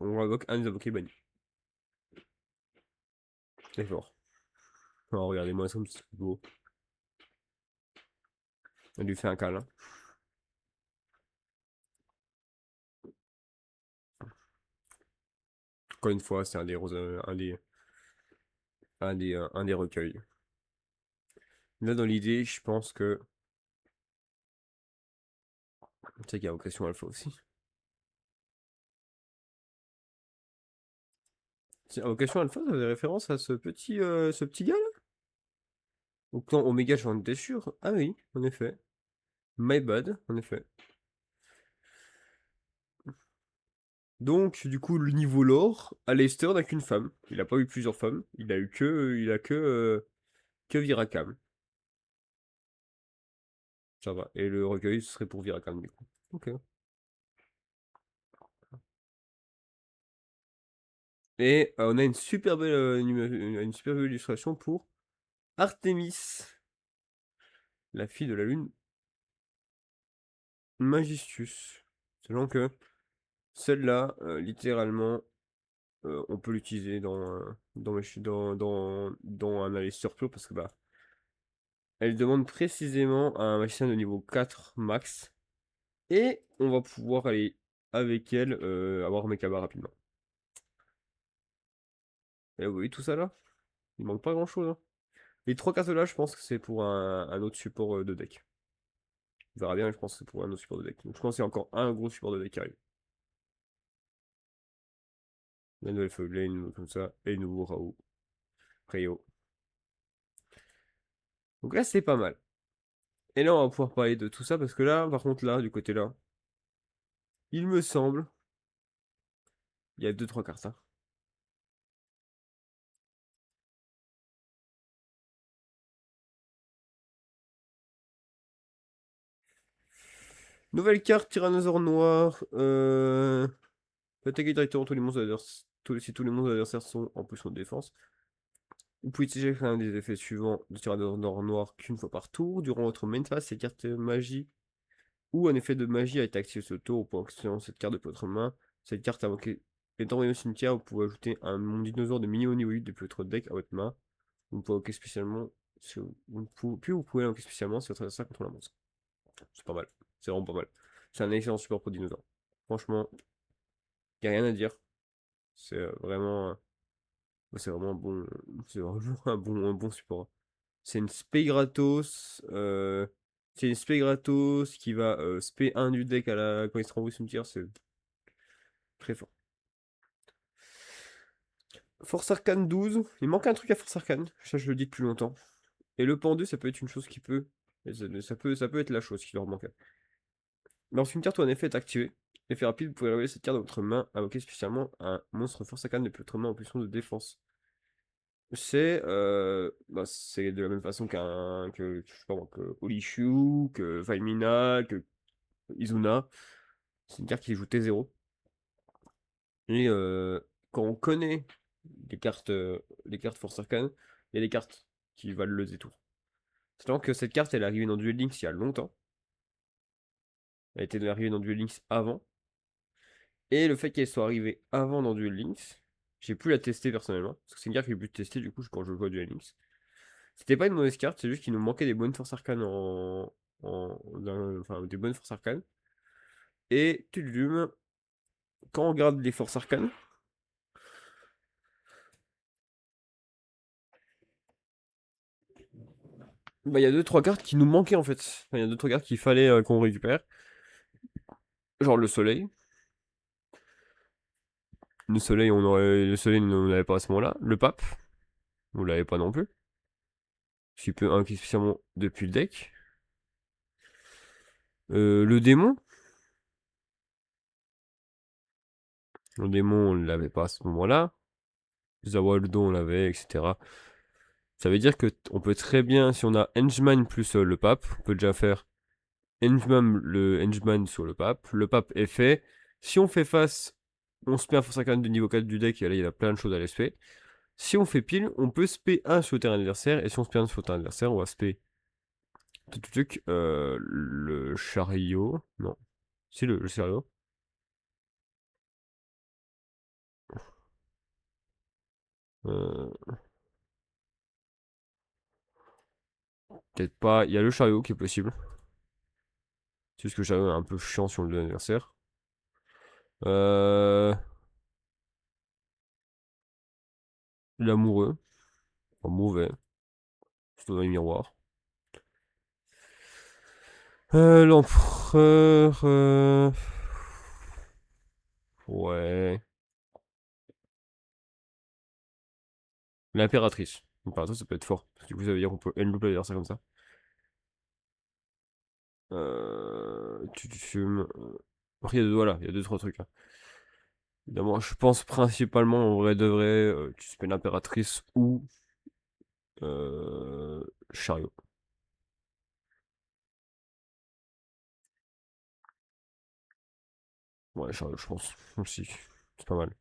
invoque un des invoqués bannis. C'est fort. Alors regardez-moi ça, c'est beau. On lui fait un câlin. Encore une fois, c'est un des un des recueils. Là, dans l'idée, je pense que. Tu sais qu'il y a vocation alpha aussi. Vocation alpha, ça faisait référence à ce petit gars là? Au clan Omega, j'en étais sûr. Ah oui, en effet. My bad, en effet. Donc, du coup, le niveau lore, Aleister n'a qu'une femme. Il a pas eu plusieurs femmes. Il a que Viracam. Ça va. Et le recueil, ce serait pour Viracam, du coup. Ok. Et on a une super belle illustration pour Artemis, la fille de la lune Magistius. Selon que celle-là, littéralement, on peut l'utiliser dans un Aleister pur parce que bah, elle demande précisément un magicien de niveau 4 max. Et on va pouvoir aller avec elle avoir Mekaba rapidement. Et oui, tout ça là, il manque pas grand chose. Hein. Les 3 cartes là, je pense que c'est pour un autre support de deck. On verra bien, je pense que c'est pour un autre support de deck. Donc je pense qu'il y a encore un gros support de deck qui arrive. La nouvelle Feuglane, comme ça, et nouveau Raoult. Rayo. Donc là, c'est pas mal. Et là, on va pouvoir parler de tout ça parce que là, par contre, là, du côté là, il me semble, il y a 2-3 cartes. Hein. Nouvelle carte, Tyrannosaure noir. Peut attaquer directement tous les monstres adversaires. Si tous les monstres adversaires sont en position de défense. Vous pouvez utiliser l'un des effets suivants de Tyrannosaure noir qu'une fois par tour. Durant votre main phase, cette carte magie ou un effet de magie a été activé ce tour pour actionner cette carte de votre main. Cette carte est envoyée au cimetière. Vous pouvez ajouter un mon dinosaure de mini au niveau 8 depuis votre deck à votre main. Vous pouvez invoquer spécialement. Puis vous pouvez invoquer spécialement si votre adversaire contrôle un monstre. C'est pas mal. C'est vraiment pas mal. C'est un excellent support pour dinosaure. Franchement, y a rien à dire. C'est vraiment. C'est vraiment un bon. C'est vraiment un bon support. C'est une spé gratos. C'est une spé gratos qui va spé 1 du deck quand il se renvoie au cimetière. C'est très fort. Force Arcane 12. Il manque un truc à Force Arcane. Ça, je le dis depuis longtemps. Et le pendu, ça peut être une chose qui peut. Ça peut être la chose qui leur manque. Lorsqu'une cimetière, toi, en effet, est activé. Effet rapide, vous pouvez révéler cette carte dans votre main, invoquer spécialement un monstre Force Arcane depuis votre main en position de défense. C'est de la même façon je sais pas moi, que Holishu, que Valmina, que Izuna. C'est une carte qui joue T0. Et quand on connaît les cartes Force Arcane, il y a des cartes qui valent le détour. Sachant que cette carte, elle est arrivée dans Duel Links il y a longtemps. Elle était arrivée dans Duel Links avant. Et le fait qu'elle soit arrivée avant dans Duel Links, j'ai pu la tester personnellement. Parce que c'est une carte que j'ai pu tester du coup quand je joue à Duel Links. C'était pas une mauvaise carte, c'est juste qu'il nous manquait des bonnes forces arcanes enfin, des bonnes forces arcanes. Et quand on regarde les forces arcanes, bah il y a deux trois cartes qui nous manquaient en fait. Enfin, il y a deux trois cartes qu'il fallait qu'on récupère. Genre le soleil. Le soleil, on l'avait pas à ce moment-là. Le pape, on l'avait pas non plus. Je peux invoquer spécialement depuis le deck. Le démon. Le démon, on l'avait pas à ce moment-là. Zawaldo, on l'avait, etc. Ça veut dire que on peut très bien, si on a Henchman plus le pape, on peut déjà faire Henchman sur le pape. Le pape est fait. Si on fait face, on se met un force arcane de niveau 4 du deck, et là il y a plein de choses à aller spé. Si on fait pile, on peut spé 1 sur le terrain adversaire, et si on spé 1 sur le terrain adversaire, on va spé le chariot. Non. Si le chariot. Euh, Peut-être pas. Il y a le chariot qui est possible. C'est juste que le chariot est un peu chiant sur le adversaire. Euh, L'amoureux. Pas mauvais. Surtout dans les miroirs. L'empereur. Ouais. L'impératrice. L'impératrice, ça peut être fort. Parce que du coup, ça veut dire qu'on peut end loop l'adversaire comme ça. Tu fumes. Après, il y a voilà, il y a deux, trois trucs, hein. Évidemment, je pense principalement, en vrai de vrai, tu spams l'impératrice ou euh, chariot. Ouais, chariot, je pense. Aussi. C'est pas mal.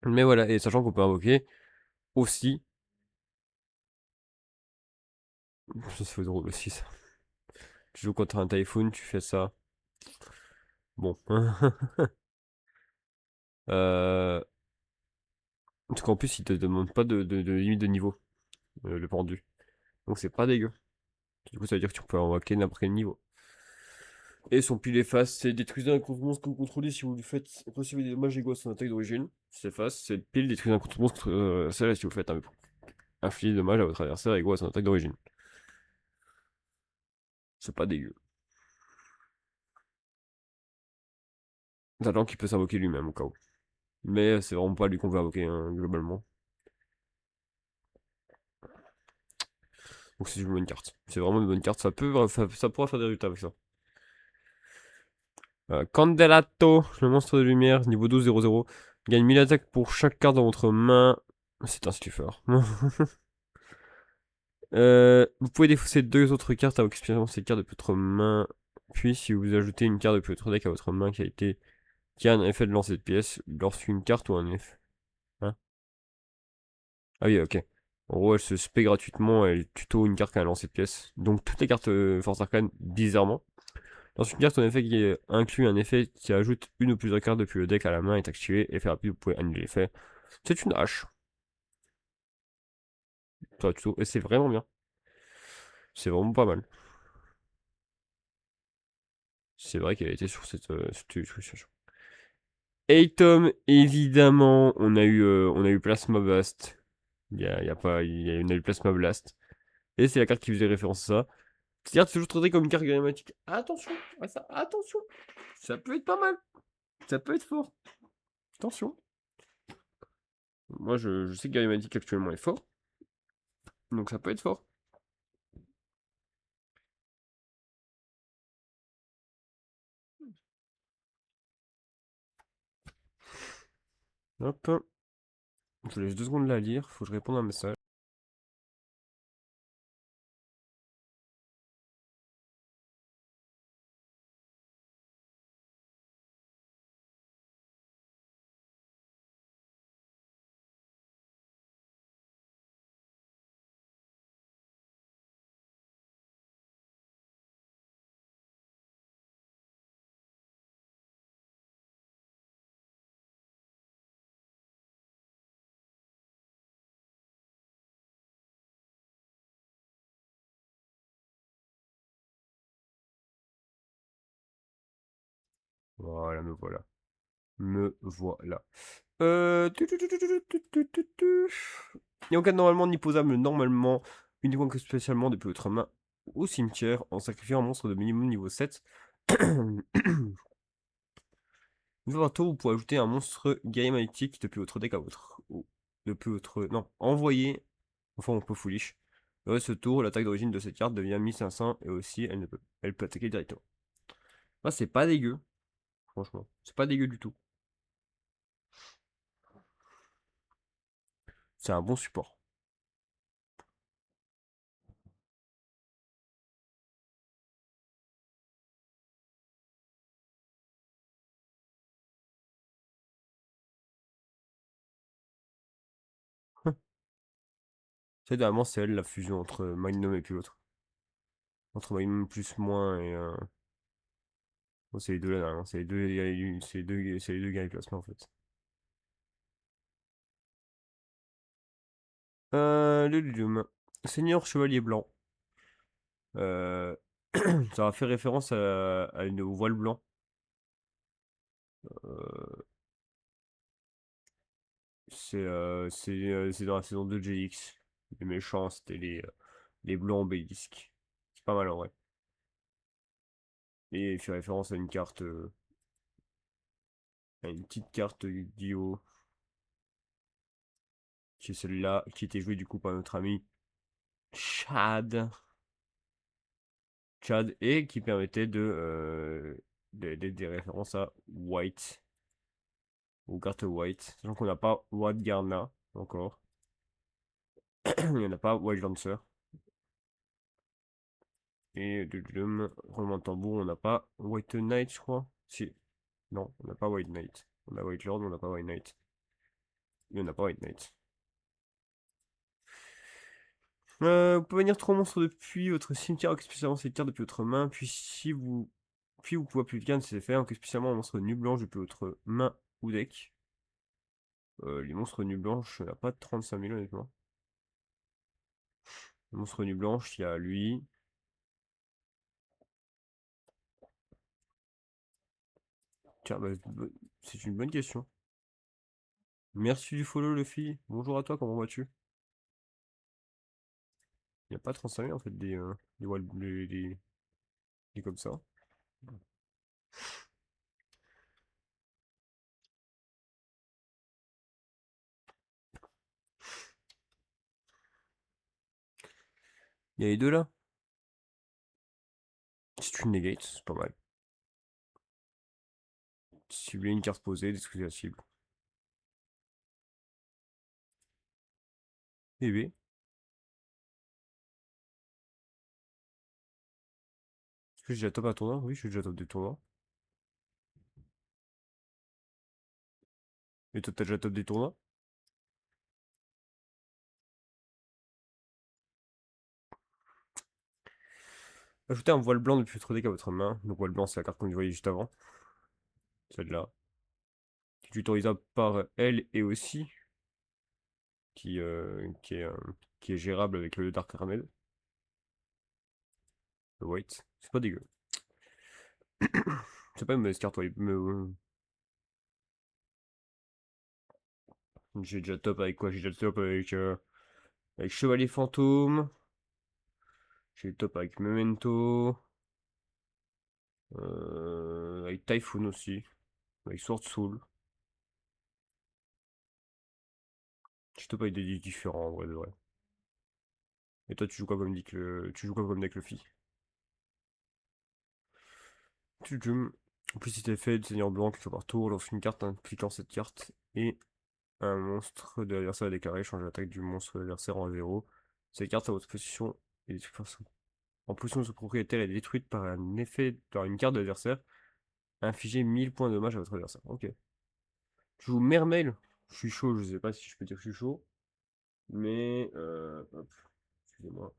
Mais voilà, et sachant qu'on peut invoquer aussi. Ça se fait drôle aussi, ça. Tu joues contre un Typhoon, tu fais ça. Bon. euh, Parce qu'en plus, il te demande pas de limite de niveau, le pendu. Donc c'est pas dégueu. Du coup, ça veut dire que tu peux invoquer n'importe quel niveau. Et son pilier face, c'est détruisez un contre-monstre que vous contrôlez si vous lui faites recevez des dommages égaux à son attaque d'origine. C'est face, c'est pile détruisez un contre-monstre celle si vous faites infliger des dommages à votre adversaire égaux à son attaque d'origine. C'est pas dégueu. Sachant qu'il peut s'invoquer lui-même au cas où. Mais c'est vraiment pas lui qu'on veut invoquer, hein, globalement. Donc c'est une bonne carte. C'est vraiment une bonne carte. Ça pourra faire des résultats avec ça. Candelato, le monstre de lumière, niveau 12-0-0. Gagne 1000 attaques pour chaque carte dans votre main. C'est un stuffer. Vous pouvez défausser deux autres cartes à expérience ces cartes depuis votre main. Puis, si vous ajoutez une carte depuis votre deck à votre main qui a un effet de lancer de pièces, lorsqu'une carte ou un effet. Hein, ah oui, ok. En gros, elle se spé gratuitement, elle tuto une carte qui a un lancer de pièces. Donc, toutes les cartes Force Arcane, bizarrement. Lorsqu'une carte ou un effet qui inclut un effet qui ajoute une ou plusieurs cartes depuis le deck à la main est activé, effet rapide, vous pouvez annuler l'effet. C'est une hache. Ça, tuto, et c'est vraiment bien. C'est vraiment pas mal. C'est vrai qu'elle était sur cette illustration. Atom, évidemment, on a eu Plasma Blast. Il y a pas, on a eu Plasma Blast. Et c'est la carte qui faisait référence à ça. Cette carte est toujours traitée comme une carte grammatique. Attention, ouais, ça, attention. Ça peut être pas mal. Ça peut être fort. Attention. Moi, je sais que Grammatic actuellement est fort. Donc ça peut être fort. Hop. Je vous laisse 2 secondes la lire. Faut que je réponde à un message. Voilà, me voilà. Me voilà. Et en cas de normalement n'imposable, normalement, uniquement que spécialement depuis votre main au cimetière, en sacrifiant un monstre de minimum niveau 7. Une fois par tour, vous pouvez ajouter un monstre guerrier magnétique depuis votre deck à votre. Ou depuis votre. Non, envoyer. Enfin, on peut foolish. Le reste de ce tour, l'attaque d'origine de cette carte devient 1500 et aussi elle peut attaquer directement. Ah, c'est pas dégueu, franchement. C'est pas dégueu du tout. C'est un bon support. C'est normalement, c'est elle la fusion entre Magnum et puis l'autre. Entre Magnum plus moins et. Bon, c'est les deux là, normalement. C'est les deux gars classement en fait. Le Ludum. Seigneur Chevalier Blanc. Euh, Ça va faire référence à une voile blanc. Euh, c'est dans la saison 2 de GX. Les méchants, c'était les blancs obélisques. C'est pas mal en vrai. Et il fait référence à une carte, à une petite carte Yu-Gi-Oh! Qui est celle-là, qui était jouée du coup par notre ami Chad. Chad, et qui permettait des références à White, aux cartes White. Sachant qu'on n'a pas White Garna encore. Il n'y en a pas White Lancer. Et de roulement de tambour, on n'a pas White Knight, je crois. Si. Non, on n'a pas White Knight. On a White Lord, mais on n'a pas White Knight. Et on n'a pas White Knight. Vous pouvez venir 3 monstres depuis votre cimetière, spécialement ces cartes depuis votre main. Puis vous pouvez appliquer un de ces effets, spécialement un monstre nu blanche depuis votre main ou deck. Les monstres nu blanche, il n'y en a pas de 35 000 honnêtement. Les monstres nu blanche, il y a lui. Tiens, bah, c'est une bonne question. Merci du follow, Luffy. Bonjour à toi, comment vas-tu? Il n'y a pas 35 000 en fait des comme ça. Il y a les deux là. C'est une negate, c'est pas mal. Cibler une carte posée, détruire la cible. Et B. Est-ce que j'ai déjà top un tournoi? Oui, je suis déjà top des tournois. Et toi, t'as déjà top des tournois? Ajoutez un voile blanc depuis votre deck à votre main. Donc, voile blanc, c'est la carte qu'on voyait juste avant. Celle-là. Qui est autorisable par elle et aussi. Qui, euh, qui est, euh, qui est gérable avec le Dark Caramel. Le White. C'est pas dégueu. C'est pas une mauvaise carte, ouais, mais, j'ai déjà top avec quoi? J'ai déjà top avec Chevalier Fantôme. J'ai top avec Memento. Avec Typhoon aussi. Avec Sword Soul. J'ai top avec des decks différents en vrai de vrai. Et toi, tu joues quoi comme deck, tu joues quoi comme deck Luffy? En plus, si t'es fait de Seigneur Blanc, clique par tour, lance une carte impliquant cette carte. Et un monstre de l'adversaire est déclaré, change l'attaque du monstre de l'adversaire en 0. Cette carte à votre position est en position de son propriétaire est détruite par un effet par une carte de l'adversaire. Infligez 1000 points de dommage à votre adversaire. Ok. Je joue Mermail. Je suis chaud, je sais pas si je peux dire que je suis chaud. Mais hop, excusez-moi.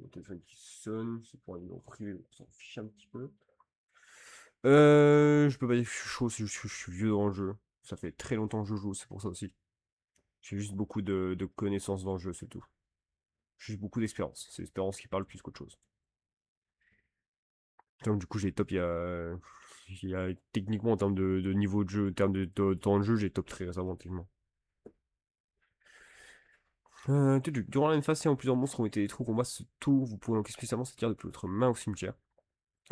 Mon téléphone qui sonne, c'est pour un numéro privé, donc on s'en fiche un petit peu. Je peux pas dire que je suis chaud, c'est juste que je suis vieux dans le jeu. Ça fait très longtemps que je joue, c'est pour ça aussi. J'ai juste beaucoup de connaissances dans le jeu, c'est tout. J'ai juste beaucoup d'expérience. C'est l'expérience qui parle plus qu'autre chose. Donc du coup j'ai top Techniquement, en termes de niveau de jeu, en termes de temps de jeu, j'ai top 3 récemment, techniquement. Durant la même phase, si en plusieurs monstres ont été détruits au combat ce tour, vous pouvez enlever spécialement cette carte depuis votre main au cimetière.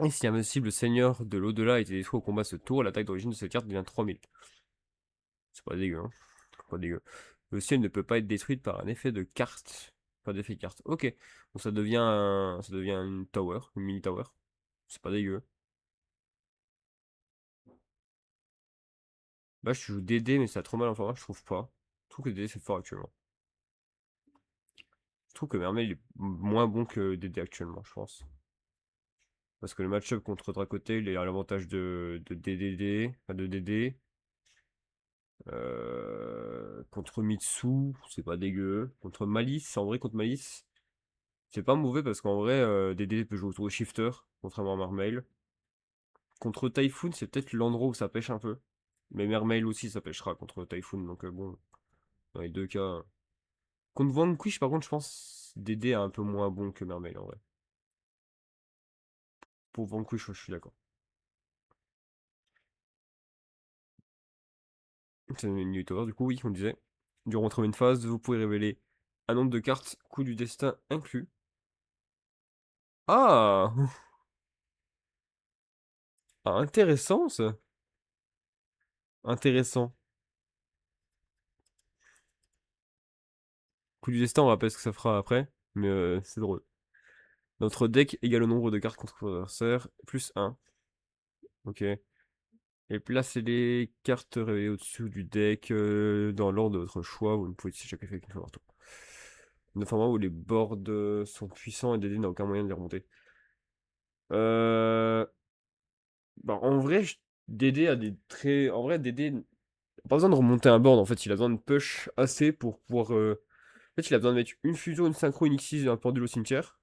Et si invincible, le seigneur de l'au-delà a été détruit au combat ce tour, l'attaque d'origine de cette carte devient 3000. C'est pas dégueu, hein. Pas dégueu. Aussi, elle ne peut pas être détruite par un effet de carte. Pas d'effet de carte. Ok. Donc ça devient une tower, une mini tower. C'est pas dégueu. Bah, je joue DD, mais ça a trop mal en format, je trouve pas. Je trouve que DD c'est fort actuellement. Je trouve que Mermaid est moins bon que DD actuellement, je pense. Parce que le match-up contre Dracotail, il a l'avantage de DDD, enfin de DD. Contre Mitsu, c'est pas dégueu. Contre Malice, en vrai, contre Malice, c'est pas mauvais parce qu'en vrai, DD peut jouer autour de Shifter, contrairement à Mermail. Contre Typhoon, c'est peut-être l'endroit où ça pêche un peu. Mais Mermail aussi, ça pêchera contre Typhoon, donc bon, dans les deux cas. Contre Vanquish, par contre, je pense DD est un peu moins bon que Mermail en vrai. Pour Vanquish, je suis d'accord. C'est une New Tower, du coup, oui, on disait. Durant votre main phase, vous pouvez révéler un nombre de cartes, coup du destin inclus. Ah! Ah, intéressant ça. Intéressant. Coup du destin, on rappelle ce que ça fera après, mais c'est drôle. Notre deck égale au nombre de cartes contre votre adversaire, plus 1. Ok. Et placez les cartes révélées au-dessus du deck dans l'ordre de votre choix. Vous ne pouvez utiliser chaque effet qu'une fois par tour. De format où les boards sont puissants et DD n'a aucun moyen de les remonter. Euh... Bah, en vrai, DD a des traits. En vrai, DD n'a pas besoin de remonter un board. En fait, il a besoin de push assez pour pouvoir. En fait, il a besoin de mettre une fusion, une synchro, une X6 et un pendule au cimetière.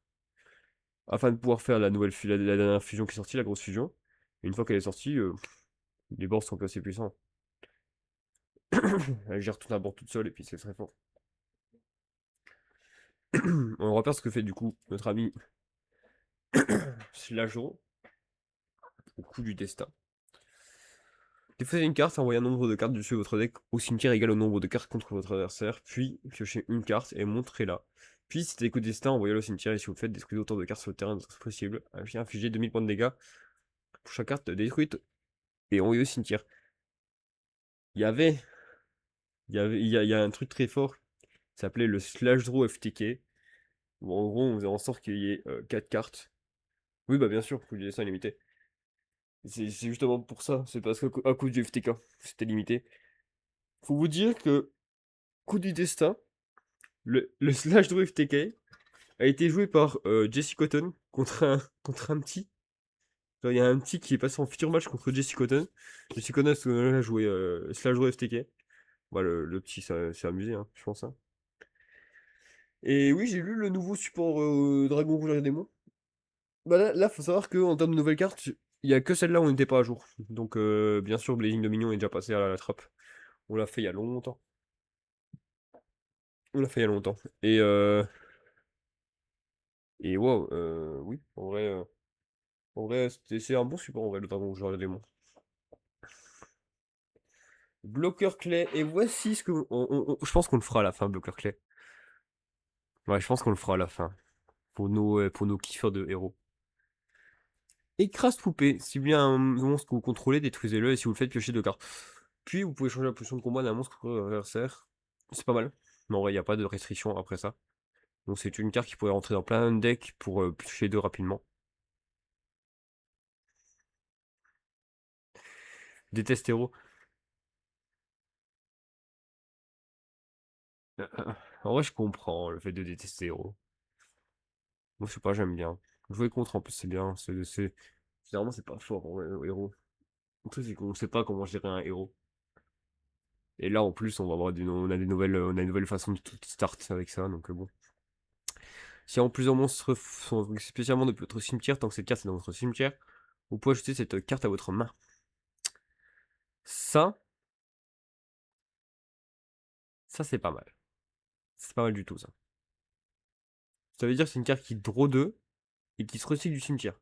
Afin de pouvoir faire la nouvelle la dernière fusion qui est sortie, la grosse fusion. Et une fois qu'elle est sortie, les boards sont assez puissants. Elle gère tout un board toute seule et puis c'est très fort. On repère ce que fait du coup notre ami Slajo au coup du destin. Défausez une carte, envoyez un nombre de cartes dessus de votre deck au cimetière égal au nombre de cartes contre votre adversaire, puis piochez une carte et montrez-la. Puis, si c'est coup de destin, envoyez-le au cimetière et si vous le faites, détruisez autant de cartes sur le terrain que possible. Infligez 2000 points de dégâts pour chaque carte détruite et envoyez au cimetière. Il y avait, il y a un truc très fort qui s'appelait le Slash Draw FTK. Où en gros, on faisait en sorte qu'il y ait 4 cartes. Oui, bah bien sûr, coup du destin est limité. C'est justement pour ça, c'est parce qu'à cause du FTK, c'était limité. Faut vous dire que coup du destin, le slash draw FTK a été joué par Jesse Cotton contre un petit. Genre, il y a un petit qui est passé en futur match contre Jesse Cotton. Jesse Cotton a joué slash draw FTK. Bah, le petit s'est amusé, hein, je pense. Hein. Et oui, j'ai lu le nouveau support Dragon Rouge et Démon. Bah là, faut savoir qu'en termes de nouvelles cartes, il y a que celle-là où on n'était pas à jour. Donc, bien sûr, Blazing Dominion est déjà passé à la trappe. On l'a fait il y a longtemps. On l'a fait il y a longtemps. Et wow, oui, en vrai c'est un bon support en vrai, le dragon joueur des démons. Bloqueur clé, et voici ce que. Je pense qu'on le fera à la fin, bloqueur clé. Ouais, je pense qu'on le fera à la fin. Pour nos kiffeurs de héros. Écrase poupée. Si bien un monstre que vous contrôlez, détruisez-le, et si vous le faites, piochez 2 cartes. Puis vous pouvez changer la position de combat d'un monstre contre adversaire. C'est pas mal. Mais en vrai, il n'y a pas de restriction après ça. Donc c'est une carte qui pourrait rentrer dans plein de decks pour piocher 2 rapidement. Déteste héros. En vrai, je comprends le fait de détester héros. Moi, je sais pas, j'aime bien. Jouer contre, en plus, c'est bien. Généralement, c'est pas fort, en vrai, le héros. Le truc, c'est qu'on sait pas comment gérer un héros. Et là, en plus, on va avoir on a une nouvelle façon de tout start avec ça, donc bon. Si en plusieurs monstres sont spécialement depuis votre cimetière, tant que cette carte est dans votre cimetière, vous pouvez ajouter cette carte à votre main. Ça, ça c'est pas mal. C'est pas mal du tout, ça. Ça veut dire que c'est une carte qui draw 2 et qui se recycle du cimetière.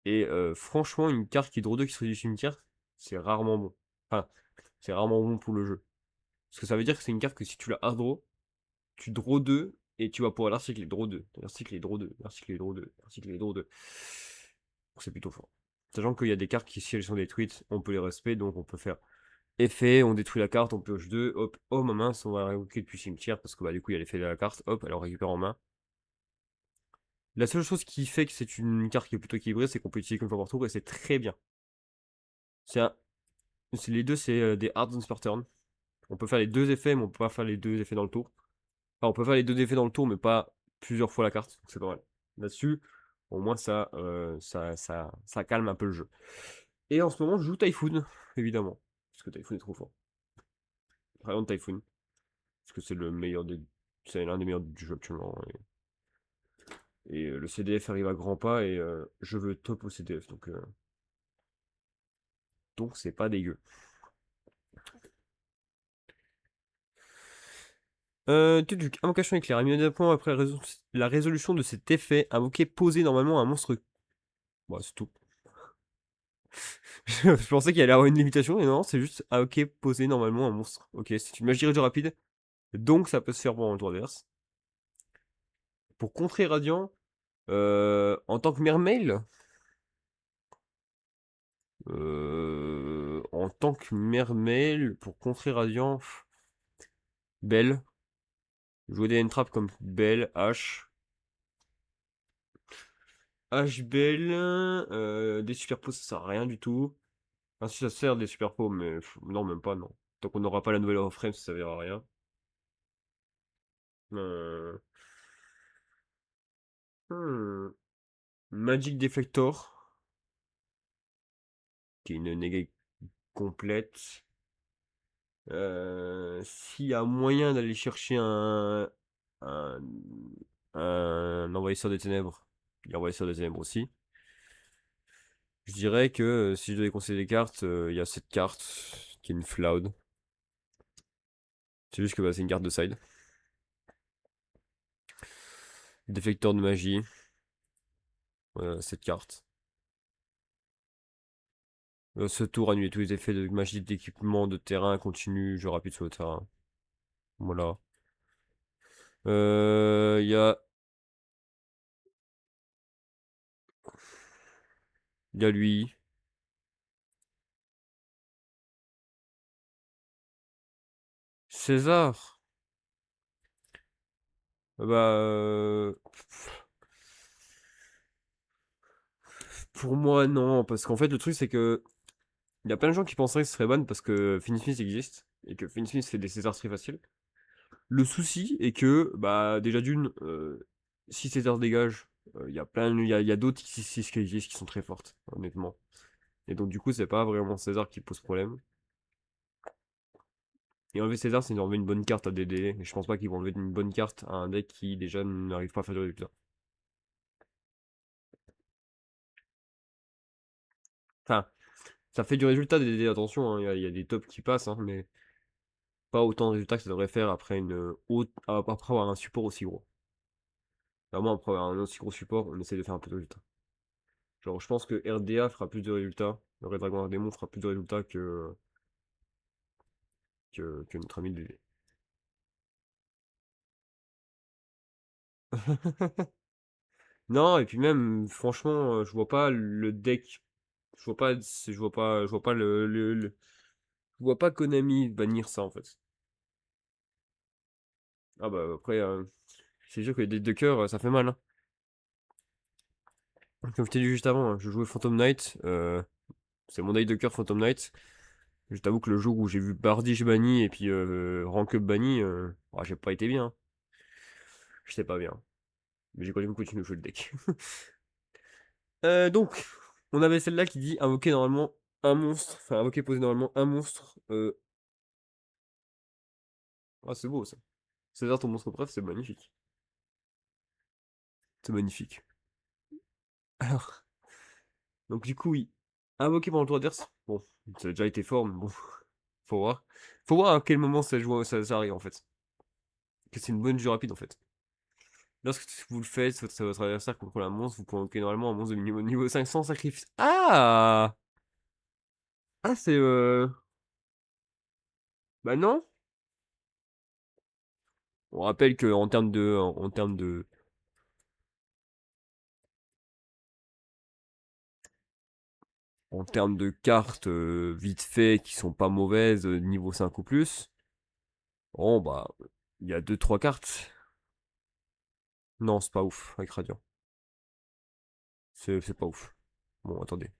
Et franchement, une carte qui est draw 2 qui serait du cimetière, c'est rarement bon. Enfin, c'est rarement bon pour le jeu. Parce que ça veut dire que c'est une carte que si tu la hard draw, tu draw 2 et tu vas pouvoir l'article draw 2. L'article draw 2. L'article draw 2. L'article draw 2. Donc c'est plutôt fort. Sachant qu'il y a des cartes qui, si elles sont détruites, on peut les respecter, donc on peut faire effet, on détruit la carte, on pioche 2, hop, oh ma mince, on va révoquer depuis cimetière, parce que bah du coup il y a l'effet de la carte, hop, elle on récupère en main. La seule chose qui fait que c'est une carte qui est plutôt équilibrée, c'est qu'on peut utiliser qu'une fois par tour, et c'est très bien. C'est les deux, c'est des hard zones per turn. On peut faire les deux effets, mais on peut pas faire les deux effets dans le tour. Enfin, on peut faire les deux effets dans le tour, mais pas plusieurs fois la carte, donc c'est pas mal. Là-dessus, au moins ça calme un peu le jeu. Et en ce moment, je joue Typhoon, évidemment. Parce que Typhoon est trop fort. Par exemple, Typhoon. Parce que c'est le meilleur des. C'est l'un des meilleurs du jeu actuellement. Et le CDF arrive à grands pas et je veux top au CDF. Donc c'est pas dégueu. Invocation éclair. Immédiatement après la résolution de cet effet, invoquer poser normalement un monstre. Bon, c'est tout. Je pensais qu'il allait avoir une limitation, et non, c'est juste invoquer poser normalement un monstre. Ok, c'est une magie réduite rapide. Donc ça peut se faire pendant le tour adverse. Pour contrer Radiant, en tant que mermail, en tant que mermail, pour contrer Radiant, Belle. Jouer des entraps comme Belle, H. H, Belle, des superpos, ça sert à rien du tout. Enfin, si ça sert des superpos, mais non, même pas, non. Tant qu'on n'aura pas la nouvelle Warframe, ça servira à rien. Euh, hmm. Magic Deflector, qui est une néga complète. S'il y a moyen d'aller chercher un, un envahisseur des ténèbres, il y a envahisseur des ténèbres aussi. Je dirais que si je devais conseiller des cartes, il y a cette carte qui est une Floud. C'est juste que bah, c'est une carte de side. Déflecteur de magie. Cette carte. Ce tour annule tous les effets de magie d'équipement de terrain continu, jeu rapide sur le terrain. Voilà. Il y a Il y a lui. César. Bah, pour moi, non. Parce qu'en fait, le truc, c'est que il y a plein de gens qui penseraient que ce serait ban parce que Finismith existe. Et que Finismith fait des Césars très faciles. Le souci est que, bah, déjà d'une, si César dégage, il y a il y a d'autres qui qui sont très fortes, honnêtement. Et donc, du coup, c'est pas vraiment César qui pose problème. Et enlever César, c'est enlever une bonne carte à DD. Et je pense pas qu'ils vont enlever une bonne carte à un deck qui déjà n'arrive pas à faire du résultat. Enfin, ça fait du résultat des DD, attention, hein, il y a des tops qui passent, hein, mais pas autant de résultats que ça devrait faire après après avoir un support aussi gros. Vraiment, après avoir un aussi gros support, on essaie de faire un peu de résultats. Genre, je pense que RDA fera plus de résultats. Le Red Dragon Démon fera plus de résultats que notre ami DD. Non, et puis même, franchement, je vois pas le deck. Je vois pas je vois pas Konami bannir ça en fait. Ah bah après, c'est sûr que les decks de cœur, ça fait mal, hein. Comme je t'ai dit juste avant, hein, je jouais Phantom Knight. C'est mon deck de cœur Phantom Knight. Je t'avoue que le jour où j'ai vu Bardiche banni et puis Rank Up banni, j'ai pas été bien, hein. J'étais pas bien. Mais j'ai quand même continué à jouer le deck. Donc, on avait celle-là qui dit invoquer normalement un monstre. Enfin, invoquer poser normalement un monstre. Ah, c'est beau ça. César, ton monstre préf, c'est magnifique. C'est magnifique. Alors, donc du coup, oui. Invoquer pendant le tour adverse. Bon, ça a déjà été fort, mais bon, faut voir. Faut voir à quel moment ça arrive en fait. Que c'est une bonne jeu rapide en fait. Lorsque vous le faites, votre adversaire contrôle un monstre, vous pouvez invoquer normalement un monstre de niveau 5 sans sacrifice. Ah! Ah, c'est bah non. On rappelle que en termes de cartes vite fait qui sont pas mauvaises, niveau 5 ou plus, bon bah il y a deux trois cartes. Non, c'est pas ouf avec Radiant. C'est pas ouf. Bon, attendez.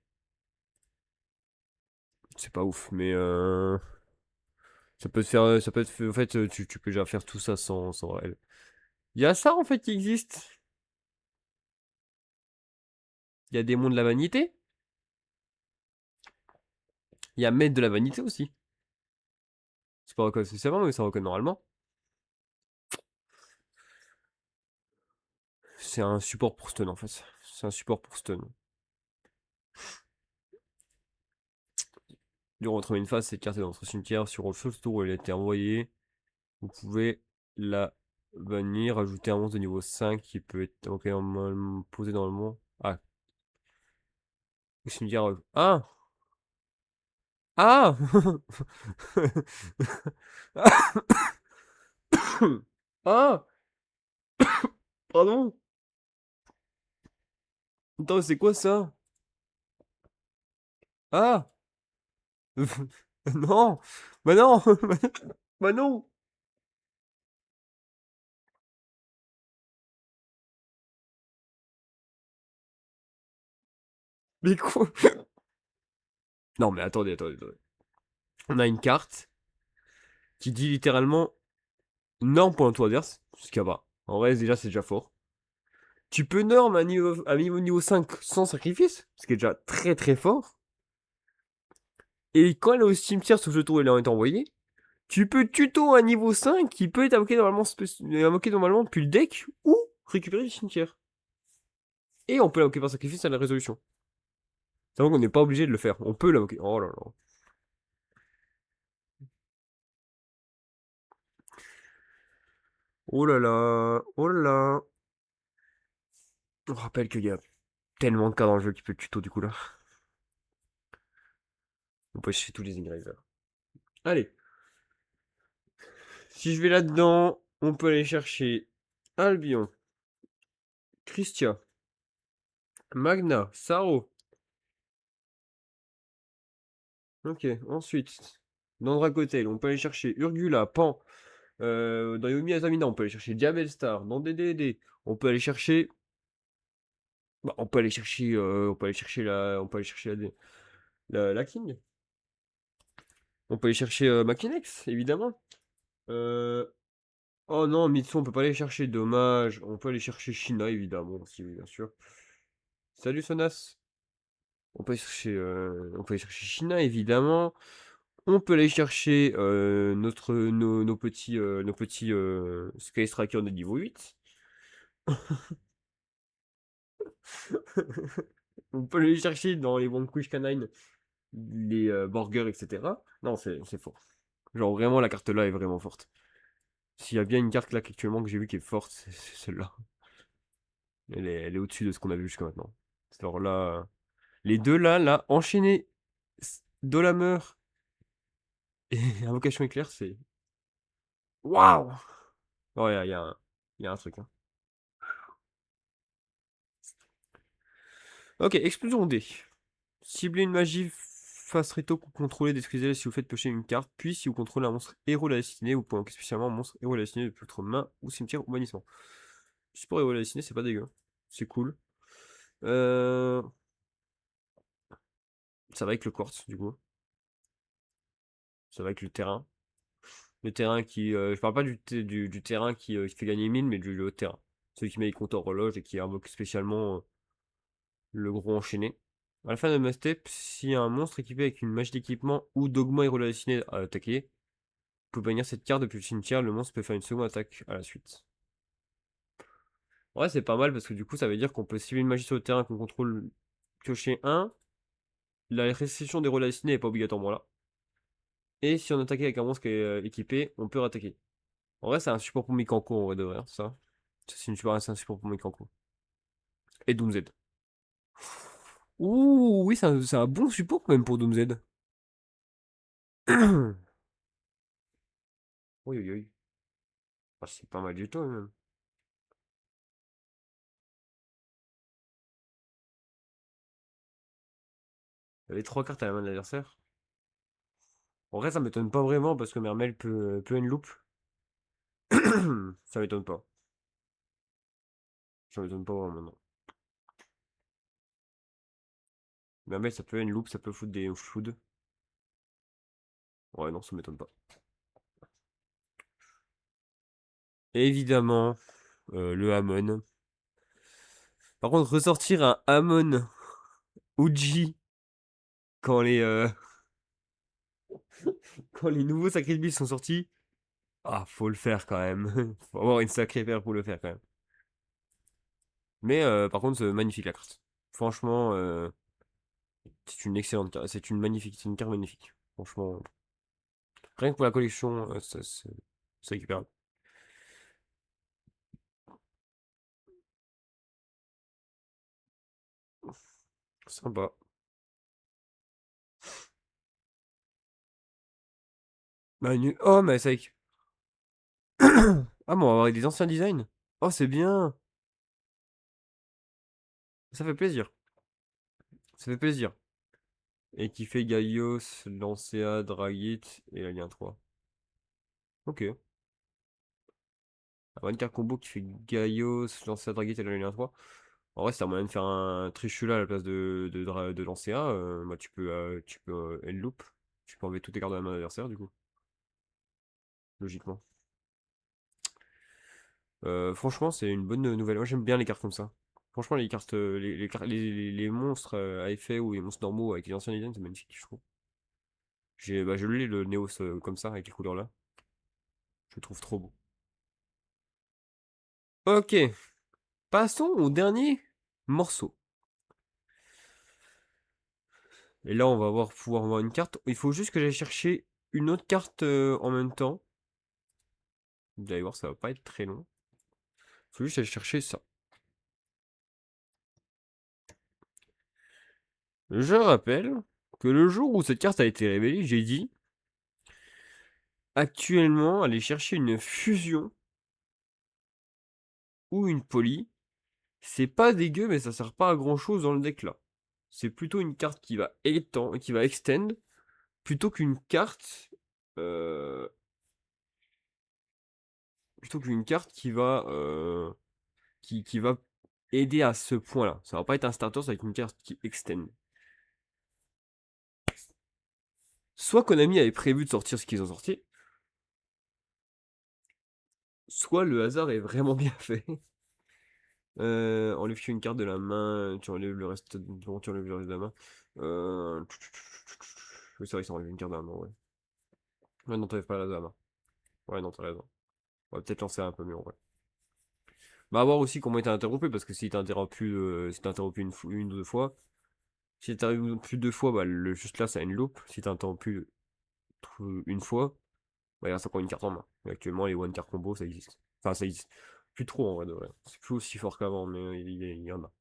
C'est pas ouf, mais ça peut te faire. Ça peut te faire. En fait, tu peux déjà faire tout ça sans elle. Il y a ça en fait qui existe. Il y a Démon de la vanité. Il y a Maître de la vanité aussi. C'est pas reconnu spécialement, mais ça reconnaît normalement. C'est un support pour stun en fait. C'est un support pour stun. Durant votre main phase, cette carte est dans votre cimetière. Sur le seul tour où elle a été envoyée, vous pouvez la bannir, ajouter un monstre de niveau 5 qui peut être posé dans le monde. Ah, au cimetière. Ah! Ah! Ah! Pardon? Attends, c'est quoi ça? Ah! Non! Bah non! Bah non! Mais quoi? Non, mais attendez. On a une carte qui dit littéralement norme pour un tour adverse, ce qui va. En vrai, déjà, c'est déjà fort. Tu peux norme à niveau 5 sans sacrifice, ce qui est déjà très très fort. Et quand elle est au cimetière, sauf le tour où elle a été envoyée, tu peux tuto un niveau 5 qui peut être invoqué normalement depuis le deck ou récupérer du cimetière. Et on peut l'invoquer par sacrifice à la résolution. C'est vrai qu'on n'est pas obligé de le faire. On peut l'invoquer. Oh là là. Oh là là. Oh là là. On rappelle qu'il y a tellement de cas dans le jeu qui peut tuto du coup là. On peut chercher tous les engravers. Allez. Si je vais là-dedans, on peut aller chercher Albion, Christia, Magna, Saro. Ok, ensuite, dans Dracotel, on peut aller chercher Urgula, Pan. Dans Yomi Azamina, on peut aller chercher Diabel Star. Dans DDD, on peut aller chercher. Bah, on peut aller chercher la King. On peut aller chercher Makinex, évidemment. Euh, Oh non, Mitsu, on peut pas aller chercher, dommage. On peut aller chercher Shina, évidemment, aussi, oui, bien sûr. Salut Sonas. On peut aller chercher Shina, évidemment. On peut aller chercher nos petits Sky Striker de niveau 8. On peut aller chercher dans les Vanquish Canine les Borgers, etc. Non, c'est fort. Genre vraiment, la carte là est vraiment forte. S'il y a bien une carte là actuellement que j'ai vu qui est forte, c'est celle-là. Elle est au-dessus de ce qu'on a vu jusqu'à maintenant. Alors là, les deux là, enchaîner Dolamer et Invocation Éclair, c'est. Waouh! Ouais, il y a un truc, hein. Ok, explosion D. Ciblez une magie face réto pour contrôler, détruisez si vous faites piocher une carte, puis si vous contrôlez un monstre héros de la destinée, vous pouvez invoquer spécialement un monstre héros de la destinée depuis votre main ou cimetière ou bannissement. Support héros de la destinée, c'est pas dégueu. C'est cool. Euh... Ça va avec le quartz, du coup. Ça va avec le terrain. Le terrain qui. Je parle pas du terrain qui fait gagner mine, mais du haut terrain. Celui qui met les compteurs horloge et qui invoque spécialement le gros enchaîné. À la fin de ma step, si un monstre équipé avec une magie d'équipement ou dogma héros de la destinée à attaquer, vous pouvez bannir cette carte depuis le cimetière, le monstre peut faire une seconde attaque à la suite. Ouais, c'est pas mal parce que du coup, ça veut dire qu'on peut cibler une magie sur le terrain qu'on contrôle piocher 1. La restriction des héros de la destinée n'est pas obligatoirement là. Et si on attaque avec un monstre qui est équipé, on peut rattaquer. En vrai, c'est un support pour Mikanko en vrai de vrai, ça. Ça, c'est un support pour Mekranko. Et Doomz. Ouh, oui, c'est un bon support quand même pour Doomz. Oui, oui, oui. Ah, c'est pas mal du tout, même. Les trois cartes à la main de l'adversaire. En vrai, ça m'étonne pas vraiment parce que Mermel peut une loupe. Ça m'étonne pas. Ça m'étonne pas vraiment, non. Mermel, ça peut une loupe, ça peut foutre des food. Ouais, non, ça m'étonne pas. Évidemment, le Hamon. Par contre, ressortir un Hamon OG quand quand les nouveaux sacrifices sont sortis, ah, faut le faire quand même. Faut avoir une sacrée paire pour le faire quand même. Mais par contre, c'est magnifique la carte. Franchement, c'est une excellente carte. C'est une carte magnifique. Franchement, rien que pour la collection, c'est récupérable. Sympa. Oh, mais c'est avec... Ah, bon, on va avoir des anciens designs. Oh, c'est bien. Ça fait plaisir. Ça fait plaisir. Et qui fait Gaios, Lancea, Dragit et Alien 3. Ok. Un 24 combo qui fait Gaios, Lancea, Dragit et Alien 3. En vrai, si t'as moyen de faire un Trishula à la place de Lancea, bah, tu peux end loop. Tu peux enlever toutes tes cartes de la main adversaire, du coup. Logiquement. Franchement, c'est une bonne nouvelle. Moi, j'aime bien les cartes comme ça. Franchement, les cartes, les monstres à effet ou les monstres normaux avec les anciens designs, c'est magnifique, je trouve. Je l'ai le Neos comme ça, avec les couleurs là. Je le trouve trop beau. Ok, passons au dernier morceau. Et là, on va pouvoir voir une carte. Il faut juste que j'aille chercher une autre carte en même temps. Vous allez voir, ça va pas être très long. Il faut juste aller chercher ça. Je rappelle que le jour où cette carte a été révélée, j'ai dit actuellement aller chercher une fusion ou une poly. C'est pas dégueu, mais ça sert pas à grand chose dans le deck là. C'est plutôt une carte qui va étendre, qui va extend, plutôt qu'une carte. euh, Plutôt qu'une carte qui va aider à ce point-là. Ça va pas être un starter, ça va être une carte qui extend. Soit Konami avait prévu de sortir ce qu'ils ont sorti, soit le hasard est vraiment bien fait. Enlève une carte de la main, tu enlèves le reste, bon, tu enlèves le reste de la main. Oui, c'est vrai que ça enlève une carte de la main, ouais. Ouais, non, t'enlèves pas la de la main. Ouais, non, t'as raison. On va peut-être lancer un peu mieux, en vrai. Bah, à voir aussi comment il t'a interrompu, parce que si t'as interrompu une ou deux fois, si t'as interrompu deux fois, bah, juste là, ça a une loupe. Si t'as interrompu une fois, bah, il reste encore une carte en main. Et actuellement, les one card combo, ça existe. Enfin, ça existe. Plus trop, en vrai, de vrai. C'est plus aussi fort qu'avant, mais il y en a.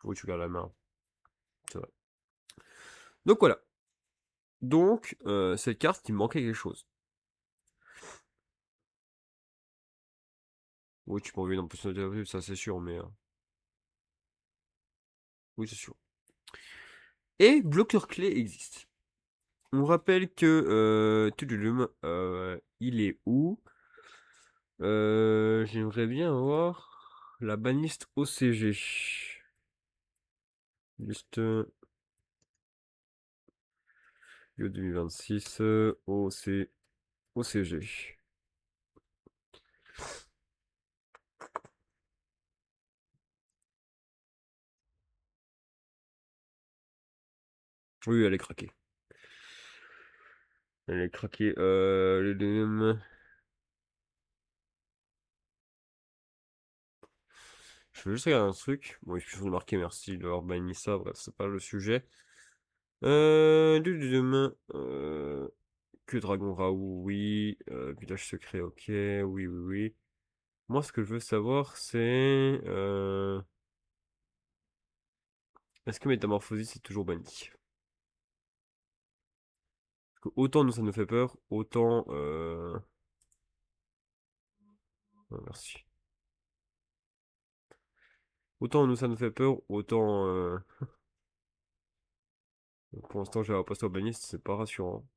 Oui, tu gardes la main, c'est vrai. Donc voilà. Donc, cette carte, il me manquait quelque chose. Oui, tu peux enlever une plus, ça c'est sûr, mais... oui, c'est sûr. Et bloqueur clé existe. On rappelle que... tudulum, il est où? J'aimerais bien avoir la banliste OCG. Liste Yo 2026 OCG. Oui, elle est craquée. Elle est craquée. Je veux juste regarder un truc. Bon, il suffit de marquer merci d'avoir banni ça, bref, c'est pas le sujet. Demain, que Dragon Raoult, oui. Village secret, ok. Oui, oui, oui. Moi, ce que je veux savoir, c'est... est-ce que Métamorphosis est toujours banni? Parce que autant nous, ça nous fait peur, autant... merci. Autant nous, ça nous fait peur, autant... pour l'instant, j'ai un poste urbaniste, c'est pas rassurant.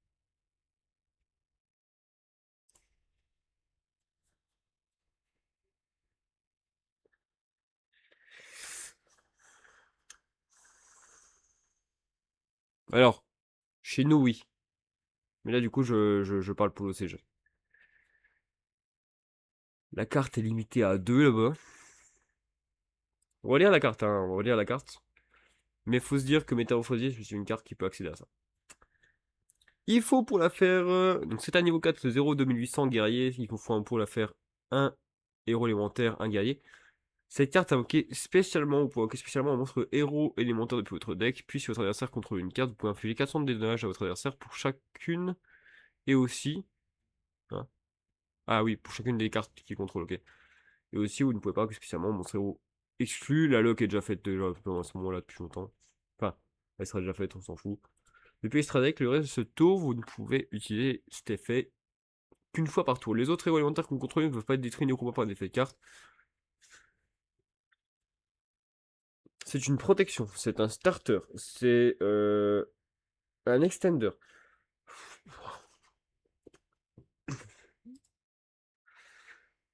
Alors, chez nous, oui. Mais là, du coup, je parle pour l'OCG. La carte est limitée à 2 là-bas. On va lire la carte, hein, on va lire la carte. Mais faut se dire que Métamorphosis, c'est une carte qui peut accéder à ça. Il faut pour la faire... donc c'est un niveau 4, 0 2800 guerrier. Il faut pour la faire un héros élémentaire, un guerrier. Cette carte invoquée spécialement, vous pouvez invoquer spécialement un monstre héros élémentaire depuis votre deck. Puis si votre adversaire contrôle une carte, vous pouvez infliger 400 de dommages à votre adversaire pour chacune. Et aussi... hein. Ah oui, pour chacune des cartes qu'il contrôle, ok. Et aussi, vous ne pouvez pas invoquer spécialement un monstre héros exclu. La lock est déjà faite déjà à ce moment-là depuis longtemps. Enfin, elle sera déjà faite, on s'en fout. Depuis Extra Deck, le reste de ce tour, vous ne pouvez utiliser cet effet qu'une fois par tour. Les autres héros élémentaires que vous contrôlez ne peuvent pas être détruits ni combattus par des effets de carte. C'est une protection, c'est un starter, c'est un extender.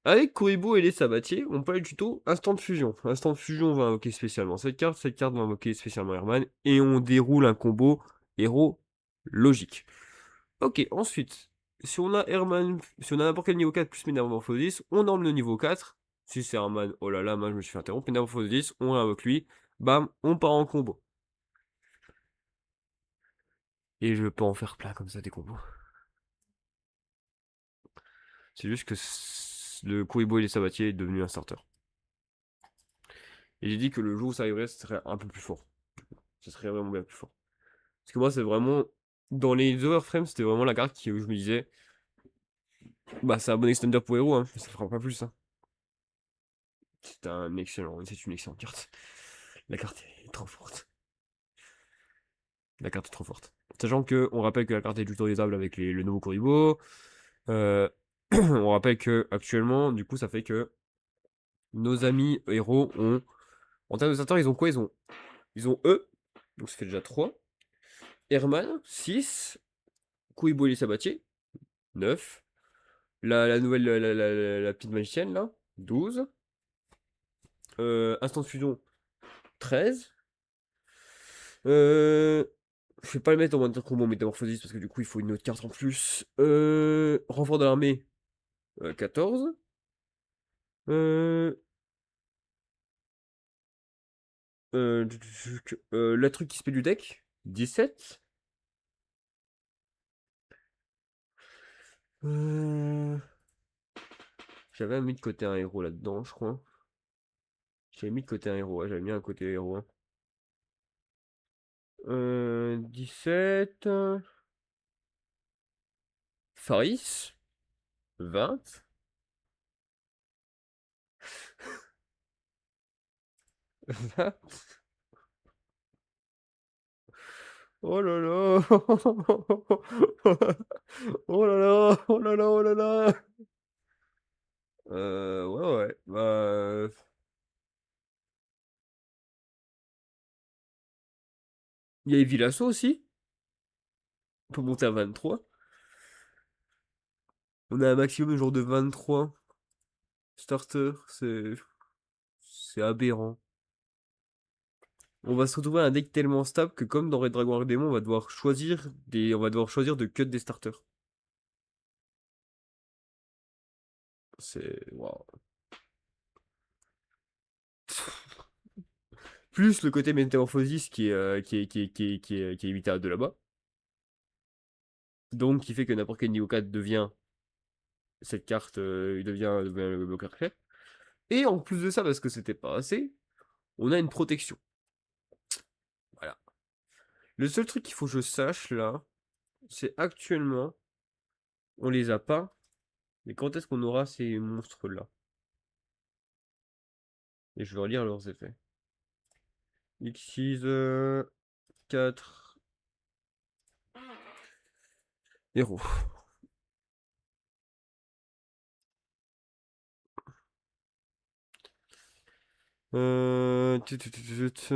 Avec Kuribo et les Sabatiers, on peut aller du tuto Instant de Fusion. Instant de Fusion, on va invoquer spécialement cette carte va invoquer spécialement Herman, et on déroule un combo héros logique. Ok, ensuite, si on a Herman, si on a n'importe quel niveau 4 plus Métamorphosis, on emmene le niveau 4. Si c'est Herman, oh là là, moi je me suis fait interrompre. Métamorphosis, on invoque lui, bam, on part en combo. Et je peux en faire plein comme ça des combos. C'est juste que le Kuribo et les Sabatiers est devenu un starter. Et j'ai dit que le jour où ça arriverait, ce serait un peu plus fort. Ce serait vraiment bien plus fort. Parce que moi, c'est vraiment. Dans les Overframes, c'était vraiment la carte où je me disais. Bah, c'est un bon extender pour héros, hein. Ça fera pas plus, hein. C'est un excellent. C'est une excellente carte. La carte est trop forte. La carte est trop forte. Sachant que, on rappelle que la carte est tutorisable avec le nouveau Kuribo. On rappelle que actuellement, du coup, ça fait que nos amis héros ont. En termes de starter, ils ont quoi? Ils ont E, donc ça fait déjà 3. Herman, 6. Kuribo et les Sabatiers, 9. La nouvelle, la petite magicienne, là, 12. Instant de fusion, 13. Je vais pas le mettre en moindre combo métamorphosis parce que du coup il faut une autre carte en plus. Renfort de l'armée, 14. Euh, la truc qui se fait du deck, 17. Euh, J'avais mis de côté un héros là-dedans, je crois. J'avais mis de côté un héros, ouais, j'avais mis un côté héros. 17. Faris, 20. Oh là là! Oh là là! Oh là là! Oh là là! Ouais, ouais. Bah, il y a Evilasso aussi. On peut monter à 23. On a un maximum genre de 23 starters. C'est aberrant. On va se retrouver à un deck tellement stable que comme dans Red Dragon Arc on va devoir choisir on va devoir choisir de cut des starters. C'est waouh. Plus le côté Métamorphosis qui est évité à 2 là-bas. Donc, qui fait que n'importe quel niveau 4 devient cette carte, il devient le bloqueur clé. Et en plus de ça, parce que c'était pas assez, on a une protection. Voilà. Le seul truc qu'il faut que je sache là, c'est actuellement, on les a pas. Mais quand est-ce qu'on aura ces monstres-là? Et je vais relire leurs effets. X6, 4 héros. Tu, tu, tu, tu, tu.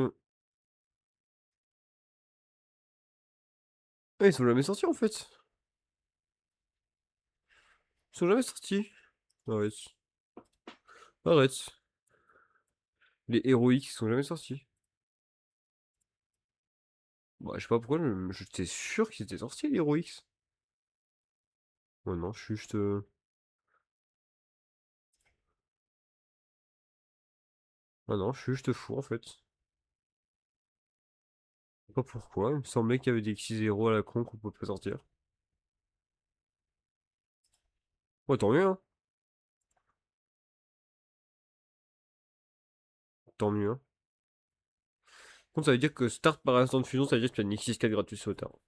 Ah, ils sont jamais sortis en fait. Ils sont jamais sortis. Arrête. Arrête. Les héroïques, ils sont jamais sortis. Bah, je sais pas pourquoi, j'étais sûr qu'ils étaient sortis, les héroïques. Ouais, non, je suis juste. Ah non, je suis juste fou en fait. Je sais pas pourquoi, il me semblait qu'il y avait des X0 à la con qu'on pouvait pas sortir. Ouais, tant mieux, hein. Tant mieux, hein. Contre, ça veut dire que start par instant de fusion, ça veut dire que tu as une X64 gratuit sur le terrain.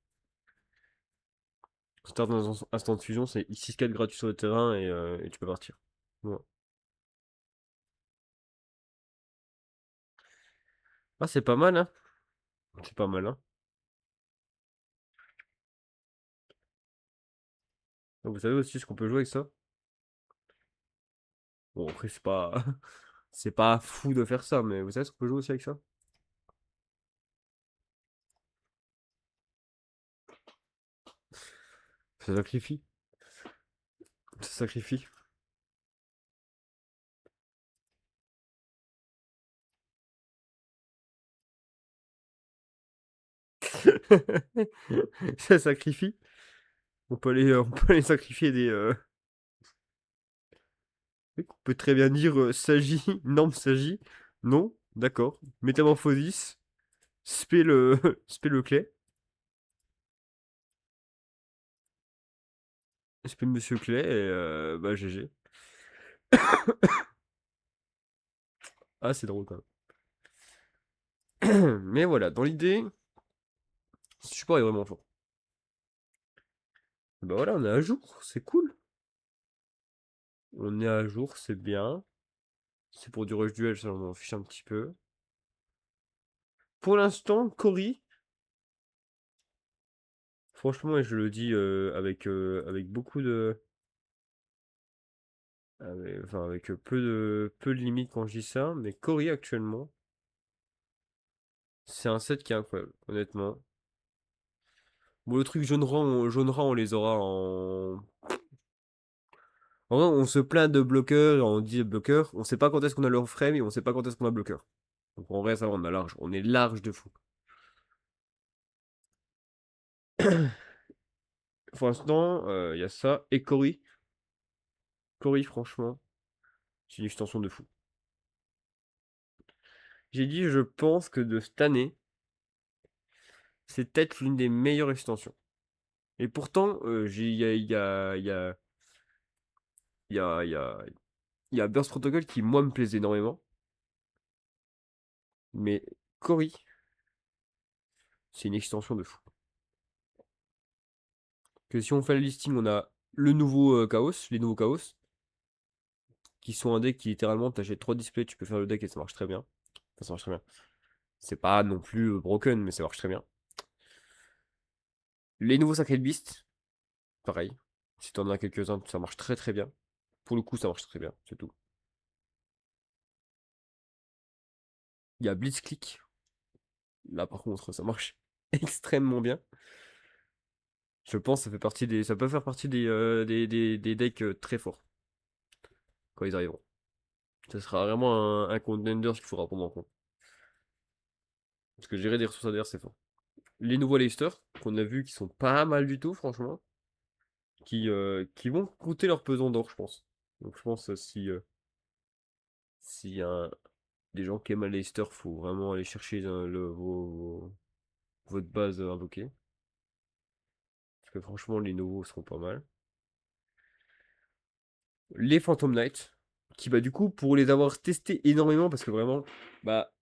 Start dans un instant de fusion, c'est X64 gratuit sur le terrain et tu peux partir. Ouais. Ah, c'est pas mal, hein. C'est pas mal, hein. Ah, vous savez aussi ce qu'on peut jouer avec ça? Bon, après, c'est pas. C'est pas fou de faire ça, mais vous savez ce qu'on peut jouer aussi avec ça? Ça sacrifie. Ça sacrifie. Ça sacrifie. On peut aller sacrifier des. On peut très bien dire s'agit, norme s'agit. Non, d'accord. Métamorphosis, spell, spell clé. Spell Monsieur Clé et bah GG. Ah, c'est drôle quand même. Mais voilà, dans l'idée, ce support est vraiment fort. Bah voilà, on est à jour, c'est cool. On est à jour, c'est bien. C'est pour du rush duel, ça on m'en fiche un petit peu. Pour l'instant, Cory, franchement, et je le dis avec beaucoup de. Enfin, avec peu de limites quand je dis ça, mais Cory actuellement, c'est un set qui est incroyable, honnêtement. Bon, le truc jaune rang, on les aura en. En vrai, on se plaint de bloqueurs, on dit bloqueurs, on sait pas quand est-ce qu'on a leur frame et on sait pas quand est-ce qu'on a bloqueur. Donc en vrai, ça va, on a large, on est large de fou. Pour l'instant, il y a ça. Et Cory. Cory, franchement, c'est une extension de fou. J'ai dit, je pense que de cette année, c'est peut-être l'une des meilleures extensions. Et pourtant, il y a, il y a, il y a Burst Protocol qui, moi, me plaisait énormément. Mais Cory, c'est une extension de fou. Que si on fait le listing, on a le nouveau Chaos, les nouveaux Chaos, qui sont un deck qui littéralement t'achètes 3 displays, tu peux faire le deck et ça marche très bien. Enfin, ça marche très bien. C'est pas non plus broken, mais ça marche très bien. Les nouveaux Sacred Beast, pareil. Si t'en as quelques-uns, ça marche très très bien. Pour le coup, ça marche très bien, c'est tout. Il y a Blitzkrieg. Là, par contre, ça marche extrêmement bien. Je pense que ça peut faire partie des decks très forts quand ils arriveront. Ce sera vraiment un contender qu'il faudra prendre en compte. Parce que gérer des ressources adverses, c'est fort. Les nouveaux Leicester, qu'on a vu qui sont pas mal du tout, franchement, qui vont coûter leur pesant d'or, je pense. Donc je pense s'il y a des gens qui aiment Leicester, faut vraiment aller chercher votre base invoquée. Parce que franchement, les nouveaux seront pas mal. Les Phantom Knight, qui bah du coup, pour les avoir testés énormément, parce que vraiment, bah,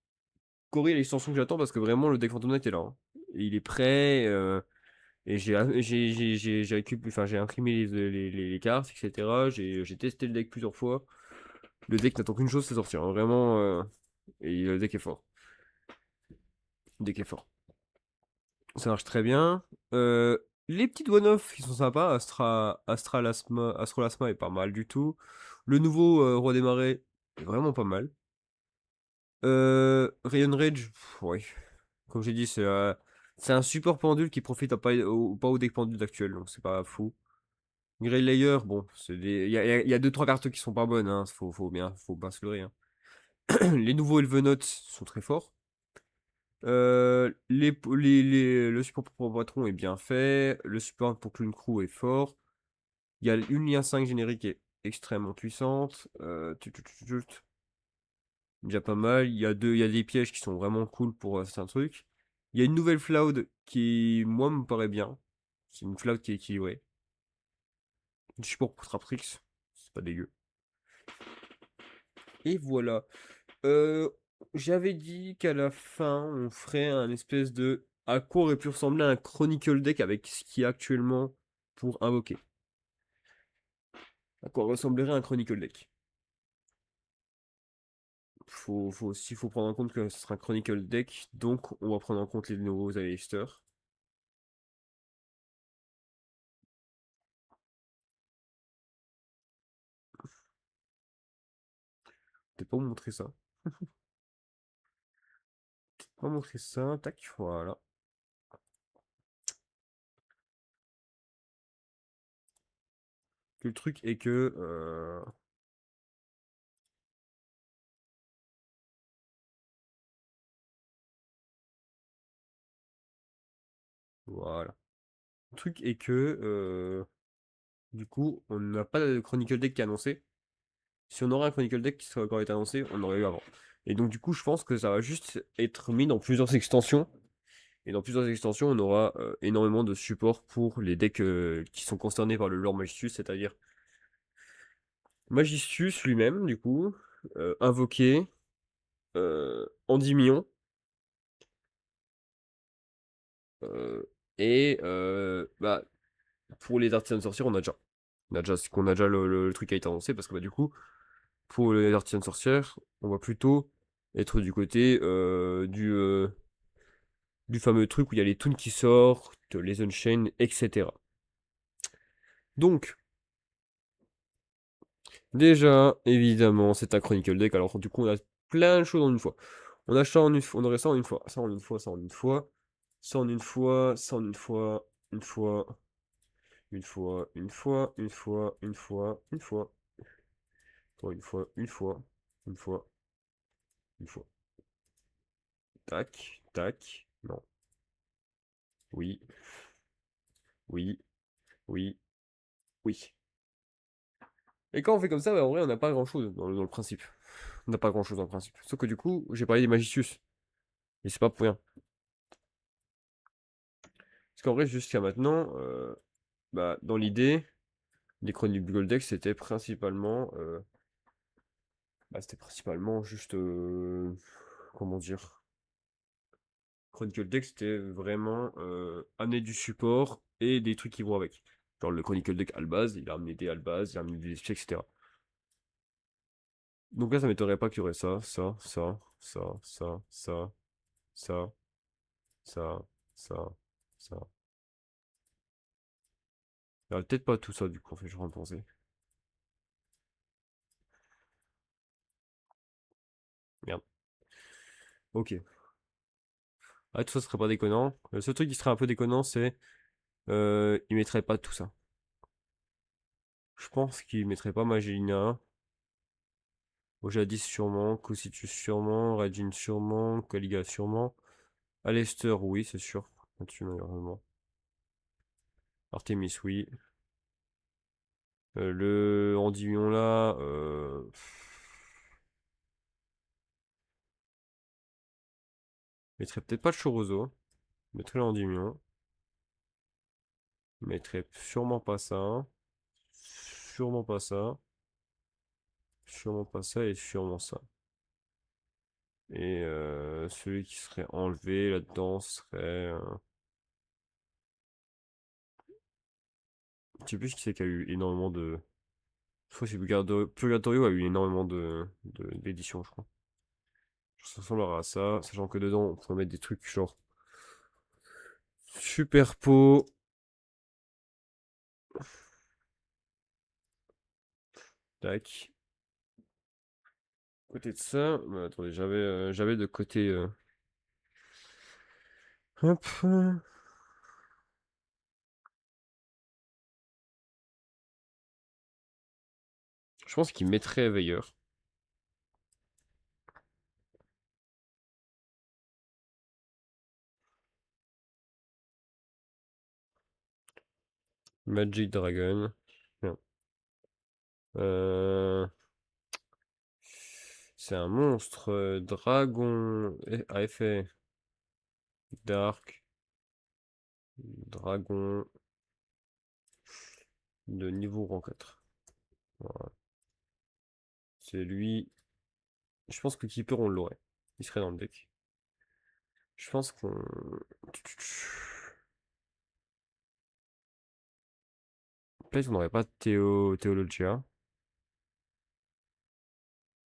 Corée est l'extension que j'attends, parce que vraiment, le deck Phantom Knight est là, hein. Et il est prêt, et enfin, j'ai imprimé les cartes, etc. J'ai testé le deck plusieurs fois. Le deck n'attend qu'une chose, c'est sortir, hein. Vraiment, et le deck est fort. Le deck est fort. Ça marche très bien. Euh, les petites one-off qui sont sympas, Astralasma est pas mal du tout. Le nouveau Roi des Marais est vraiment pas mal. Rayon Rage, ouais. Comme j'ai dit, c'est un support pendule qui profite pas au deck pendule actuel, donc c'est pas fou. Grey Layer, bon, il y a deux trois cartes qui sont pas bonnes, hein. Faut pas se leurrer, hein. Les nouveaux Elvenauts sont très forts. Le support pour Patron est bien fait. Le support pour Clown Crew est fort. Il y a une lien 5 générique qui est extrêmement puissante. Déjà pas mal. Il y a des pièges qui sont vraiment cool pour certains trucs. Il y a une nouvelle Floud qui, moi, me paraît bien. C'est une Floud qui est équilibrée. Du support pour Traprix. C'est pas dégueu. Et voilà. Euh, J'avais dit qu'à la fin, on ferait un espèce de... À quoi aurait pu ressembler un Chronicle deck avec ce qui est actuellement pour invoquer. À quoi ressemblerait un Chronicle deck. Faut prendre en compte que ce sera un Chronicle deck, donc on va prendre en compte les nouveaux Aleister. Peut-être pas vous montrer ça. On va montrer ça, tac, voilà. Le truc est que... voilà. Le truc est que... du coup, on n'a pas de Chronicle deck qui est annoncé. Si on aurait un Chronicle deck qui serait encore été annoncé, on l'aurait eu avant. Et donc du coup, je pense que ça va juste être mis dans plusieurs extensions. Et dans plusieurs extensions, on aura énormément de support pour les decks qui sont concernés par le lore Magicius, c'est-à-dire Magicius lui-même, du coup, Invoqué, Endymion, euh, et bah, pour les artisans de sorcières, on a déjà. On a déjà le truc qui a été annoncé, parce que bah, du coup, pour les artisans de sorcières, on va plutôt être du côté du fameux truc où il y a les toons qui sortent, les Unchained, etc. Donc, déjà, évidemment, c'est un Chronicle deck. Alors, du coup, on a plein de choses en une fois. On a ça en une fois, on aurait ça en une fois, ça en une fois, ça en une fois, ça en une fois, ça en une fois, une fois, une fois, une fois, une fois, une fois, une fois, une fois, une fois, une fois, une fois. Tac, tac, non, oui, oui, oui, oui. Et quand on fait comme ça, bah, en vrai, on n'a pas grand-chose dans le principe. On n'a pas grand-chose dans le principe. Sauf que du coup, j'ai parlé des Magicius. Et c'est pas pour rien. Parce qu'en vrai, jusqu'à maintenant, bah, dans l'idée, les chroniques du Goldex, c'était principalement juste, comment dire, Chronicle Deck, c'était vraiment amener du support et des trucs qui vont avec. Genre le Chronicle Deck Albaz, il a amené des Albaz, il a amené des espions, etc. Donc là, ça m'étonnerait pas qu'il y aurait ça, ça, ça, ça. Il y aurait peut-être pas tout ça, du coup, en fait, je viens de penser. Merde. Ok. Ah, tout ça serait pas déconnant. Le seul truc qui serait un peu déconnant, c'est il mettrait pas tout ça. Je pense qu'il mettrait pas Magelina. Ojadis sûrement. Cocytus sûrement. Rajin sûrement. Kaliga sûrement. Alester, oui, c'est sûr. Là-dessus, malheureusement. Artemis, oui. Le Endymion là. Mettrait peut-être pas le Chorozo. Mettrait l'Endymion. Mettrait sûrement pas ça. Sûrement pas ça. Sûrement pas ça et sûrement ça. Et celui qui serait enlevé là-dedans serait... je sais plus qui c'est qui a eu énormément de... Je crois que c'est Purgatorio a eu énormément d'éditions, je crois. Ça ressemblera à ça, sachant que dedans, on pourrait mettre des trucs genre super pot. Tac. Côté de ça, bah, attendez, j'avais de côté. Hop. Je pense qu'il mettrait veilleur. Magic Dragon. Bien. Euh, c'est un monstre dragon à effet dark. Dragon de niveau rang 4. Voilà. C'est lui. Je pense que Keeper, on l'aurait. Il serait dans le deck. Je pense qu'on... Peut-être qu'on n'aurait pas Théologia.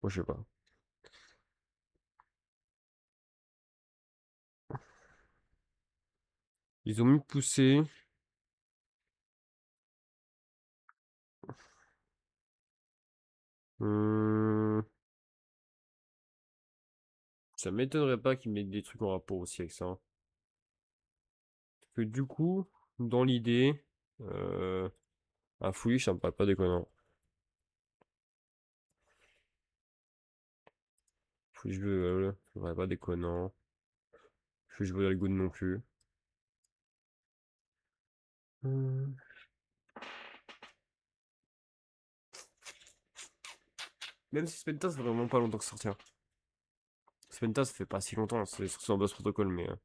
Moi, je sais pas. Ils ont mis poussé. Hum, Ça m'étonnerait pas qu'ils mettent des trucs en rapport aussi avec ça, hein. Parce que du coup, dans l'idée, euh, un Foolish, ça me paraît pas déconnant. Foolish Bugle, ça me paraît pas déconnant. Foolish Bugle Good non plus. Hum. Même si Spenta, ça fait vraiment pas longtemps que ça sortir. Spenta, ça fait pas si longtemps, c'est surtout en boss protocole, mais là,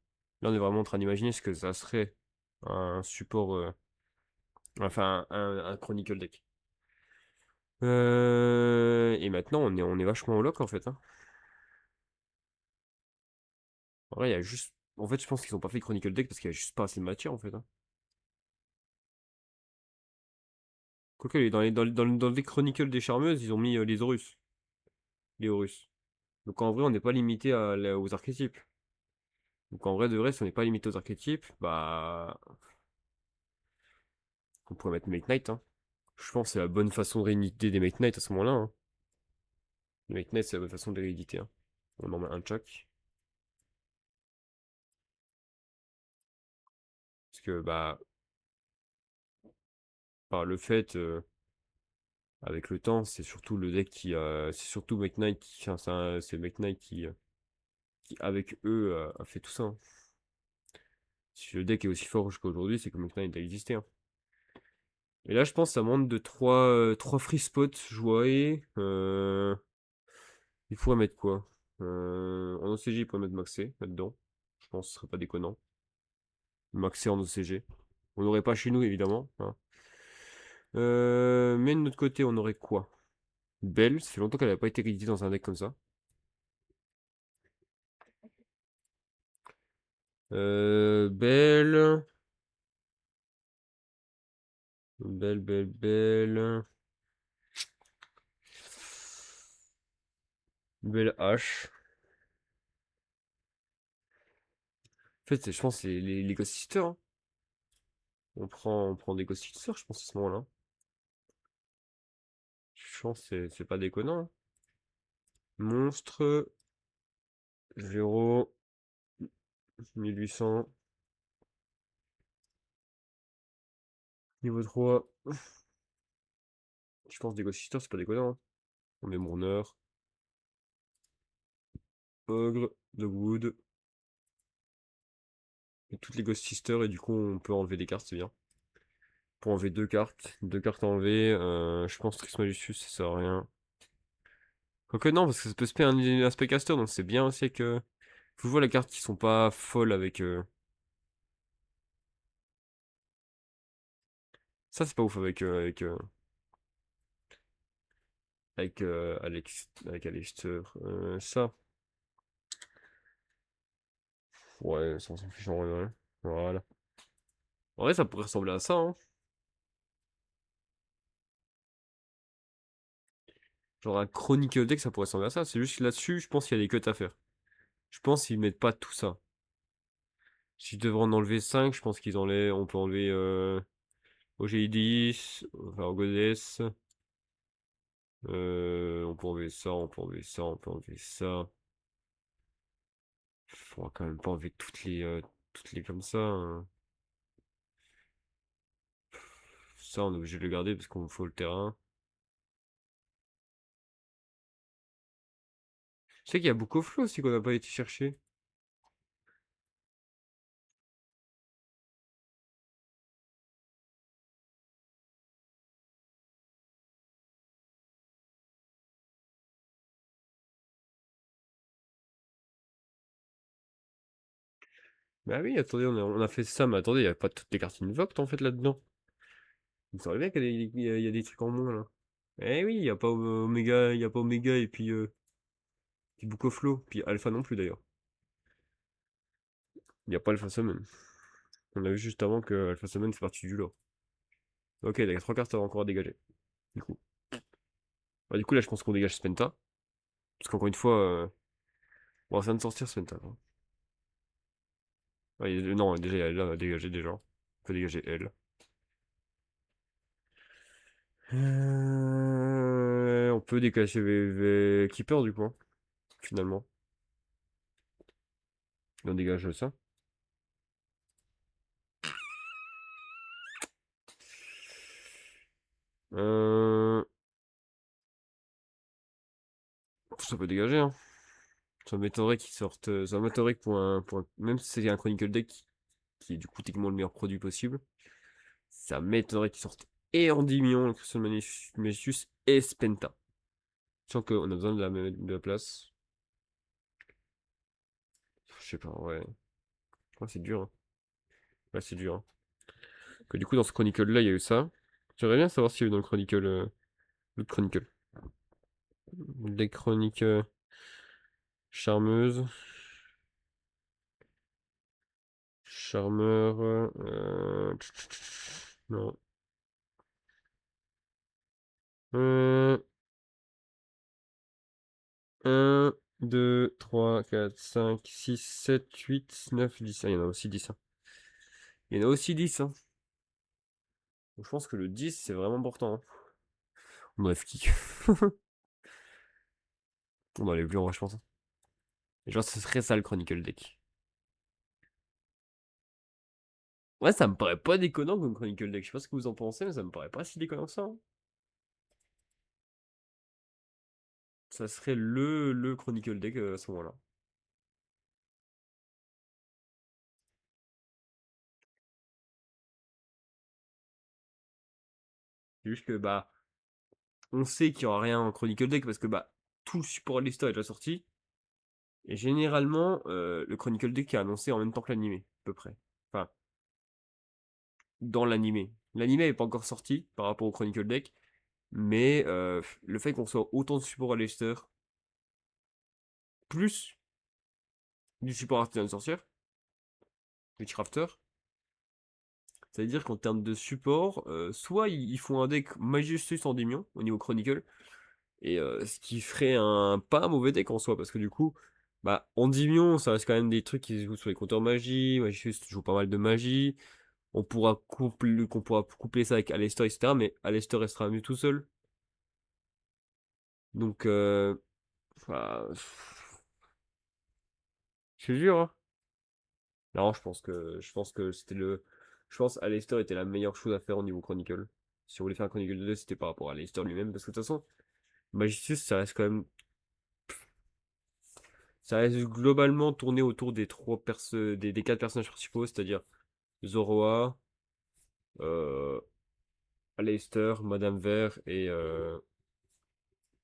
on est vraiment en train d'imaginer ce que ça serait un support, enfin, un Chronicle deck. Et maintenant, on est vachement en lock en fait, hein. En vrai, il y a juste. En fait, je pense qu'ils ont pas fait Chronicle deck parce qu'il y a juste pas assez de matière en fait, hein. Quoique, dans le deck Chronicle des Charmeuses, ils ont mis les Horus. Les Horus. Donc en vrai, on n'est pas limité aux archétypes. Donc en vrai, de vrai, si on n'est pas limité aux archétypes, bah. On pourrait mettre Make Knight, hein. Je pense que c'est la bonne façon de rééditer des Make Knight à ce moment-là, hein. Les Make Knight, c'est la bonne façon de les rééditer, hein. On en met un chaque. Parce que, bah. Par le fait. Avec le temps, c'est surtout le deck qui. C'est surtout Make Knight qui. Enfin, c'est Make Knight qui, avec eux, a fait tout ça, hein. Si le deck est aussi fort jusqu'à aujourd'hui, c'est que Make Knight a existé, hein. Et là, je pense que ça manque de 3 free spots joués. Il pourrait mettre quoi? En OCG, il pourrait mettre Maxé là-dedans. Je pense que ce serait pas déconnant. Maxé en OCG. On n'aurait pas chez nous, évidemment, hein. Mais de notre côté, on aurait quoi? Belle, ça fait longtemps qu'elle n'a pas été rééditée dans un deck comme ça. Belle. Belle, belle, belle. Belle hache. En fait, je pense que c'est les Ghost Sisters, hein. On prend des Ghost Sisters, je pense, à ce moment-là. Je pense que c'est pas déconnant, hein. Monstre. 0. 1800. Niveau 3. Je pense des Ghost Sisters, c'est pas déconnant, hein. On met Mourner. Ogre. Dogwood. Et toutes les Ghost Sisters, et du coup, on peut enlever des cartes, c'est bien. Pour enlever 2 cartes. 2 cartes enlevées. Je pense Trismegistus, ça sert à rien. Quoique non, parce que ça peut spé un Spellcaster, donc c'est bien aussi que. Faut jouer les cartes qui sont pas folles avec. Ça, c'est pas ouf avec. avec Aleister. Ça. Ouais, ça, on s'en fiche en vrai. Voilà. En vrai, ça pourrait ressembler à ça, hein. Genre un Chronicle Deck, ça pourrait ressembler à ça. C'est juste que là-dessus, je pense qu'il y a des cuts à faire. Je pense qu'ils mettent pas tout ça. Si je devrais en enlever 5, je pense qu'ils enlèvent. On peut enlever OGI10, enfin Goddess. On peut enlever ça, on peut enlever ça, on peut enlever ça. Faudra quand même pas enlever toutes les comme ça, hein. Ça, on est obligé de le garder parce qu'on nous faut le terrain. Je sais qu'il y a beaucoup de flots aussi qu'on n'a pas été chercher. Bah oui, attendez, on a fait ça, mais attendez, il n'y a pas toutes les cartes invoked en fait là-dedans. Vous savez bien qu'il y a des trucs en moins là. Eh oui, il n'y a pas Omega, il y a pas Omega et puis Book of Flow, puis Alpha non plus d'ailleurs. Il n'y a pas Alpha Summon. On a vu juste avant que Alpha Summon fait partie du lore. Ok, il y a 3 cartes encore à dégager. Du coup. Bah, du coup là je pense qu'on dégage Spenta. Parce qu'encore une fois, bon, ça vient de sortir Spenta, hein. Ah, non, déjà il y a elle à dégager déjà. On peut dégager elle. On peut décacher Keeper du coup, hein, finalement. Et on dégage ça. Euh... Ça peut dégager, hein. Ça m'étonnerait qu'ils sortent. Ça m'étonnerait que même si c'est un Chronicle Deck qui est du coup techniquement le meilleur produit possible, ça m'étonnerait qu'ils sortent et Endymion, le Crystal Magus et Spenta. Sachant qu'on a besoin de la place. Je sais pas, ouais. Ouais, c'est dur, hein. Ouais, c'est dur, hein. Que du coup, dans ce Chronicle-là, il y a eu ça. J'aimerais bien savoir s'il y a eu dans le Chronicle. L'autre Chronicle. Des chroniques charmeuses. Charmeur. Non. 1, 2, 3, 4, 5, 6, 7, 8, 9, 10. Ah, il y en a aussi 10, hein. Il y en a aussi 10, hein. Donc, je pense que le 10, c'est vraiment important, hein. Bref, qui. On va aller plus en vrai, je pense, hein. Et genre, ce serait ça le Chronicle Deck. Ouais, ça me paraît pas déconnant comme Chronicle Deck. Je sais pas ce que vous en pensez, mais ça me paraît pas si déconnant que ça, hein. Ça serait le Chronicle Deck à ce moment-là. C'est juste que, bah, on sait qu'il y aura rien en Chronicle Deck parce que, bah, tout le support de l'histoire est déjà sorti. Et généralement, le Chronicle Deck est annoncé en même temps que l'animé, à peu près. Enfin, dans l'animé. L'animé n'est pas encore sorti par rapport au Chronicle Deck, mais le fait qu'on soit autant de support à Leicester, plus du support artisan de sorcière, Witchcrafter, ça veut dire qu'en termes de support, soit ils font un deck Majestuous Endymion au niveau Chronicle, et ce qui ferait pas un mauvais deck en soi, parce que du coup, bah, Endymion, ça reste quand même des trucs qui se jouent sur les compteurs magie, Majestuous joue pas mal de magie, qu'on pourra coupler ça avec Aleister, etc. Mais Aleister restera mieux tout seul. Donc, bah, c'est dur, hein. Non, je pense que je pense Aleister était la meilleure chose à faire au niveau Chronicle. Si on voulait faire un Chronicle 2, c'était par rapport à Aleister lui-même, parce que de toute façon, Magicius, ça reste quand même, ça reste globalement tourné autour des 4 personnages principaux, c'est-à-dire Zoroa, euh, Aleister, Madame Vert et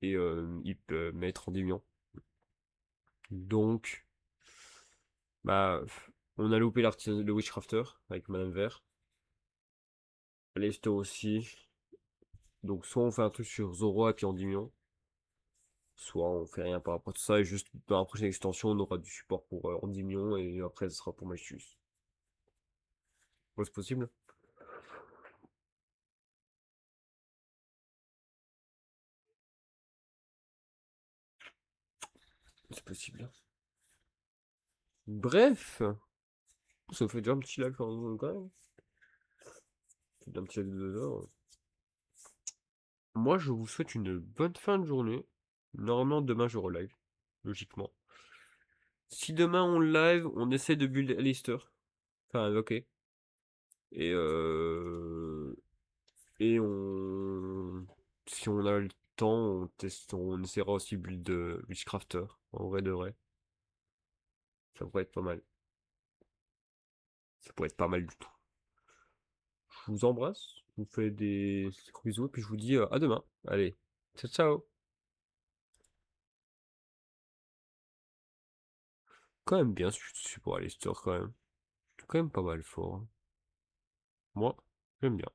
il peut mettre Endymion. Donc, bah, on a loupé le Witchcrafter avec Madame Vert. Aleister aussi. Donc, soit on fait un truc sur Zoroa et puis Endymion, soit on fait rien par rapport à tout ça, et juste dans la prochaine extension, on aura du support pour Endymion, et après, ce sera pour Magius. Ouais, c'est possible? C'est possible. Bref, ça fait déjà un petit live quand même. Ça fait un petit live de 2 heures. Moi, je vous souhaite une bonne fin de journée. Normalement, demain, je relive, logiquement. Si demain on live, on essaie de build Alistair. Enfin, ok. Et si on a le temps, on essaiera aussi build Witchcrafter, en vrai de vrai. Ça pourrait être pas mal. Ça pourrait être pas mal du tout. Je vous embrasse, je vous fais des gros bisous, et puis je vous dis à demain. Allez, ciao ciao. Quand même bien ce support Alistair quand même. Quand même pas mal fort, hein. Moi, j'aime bien.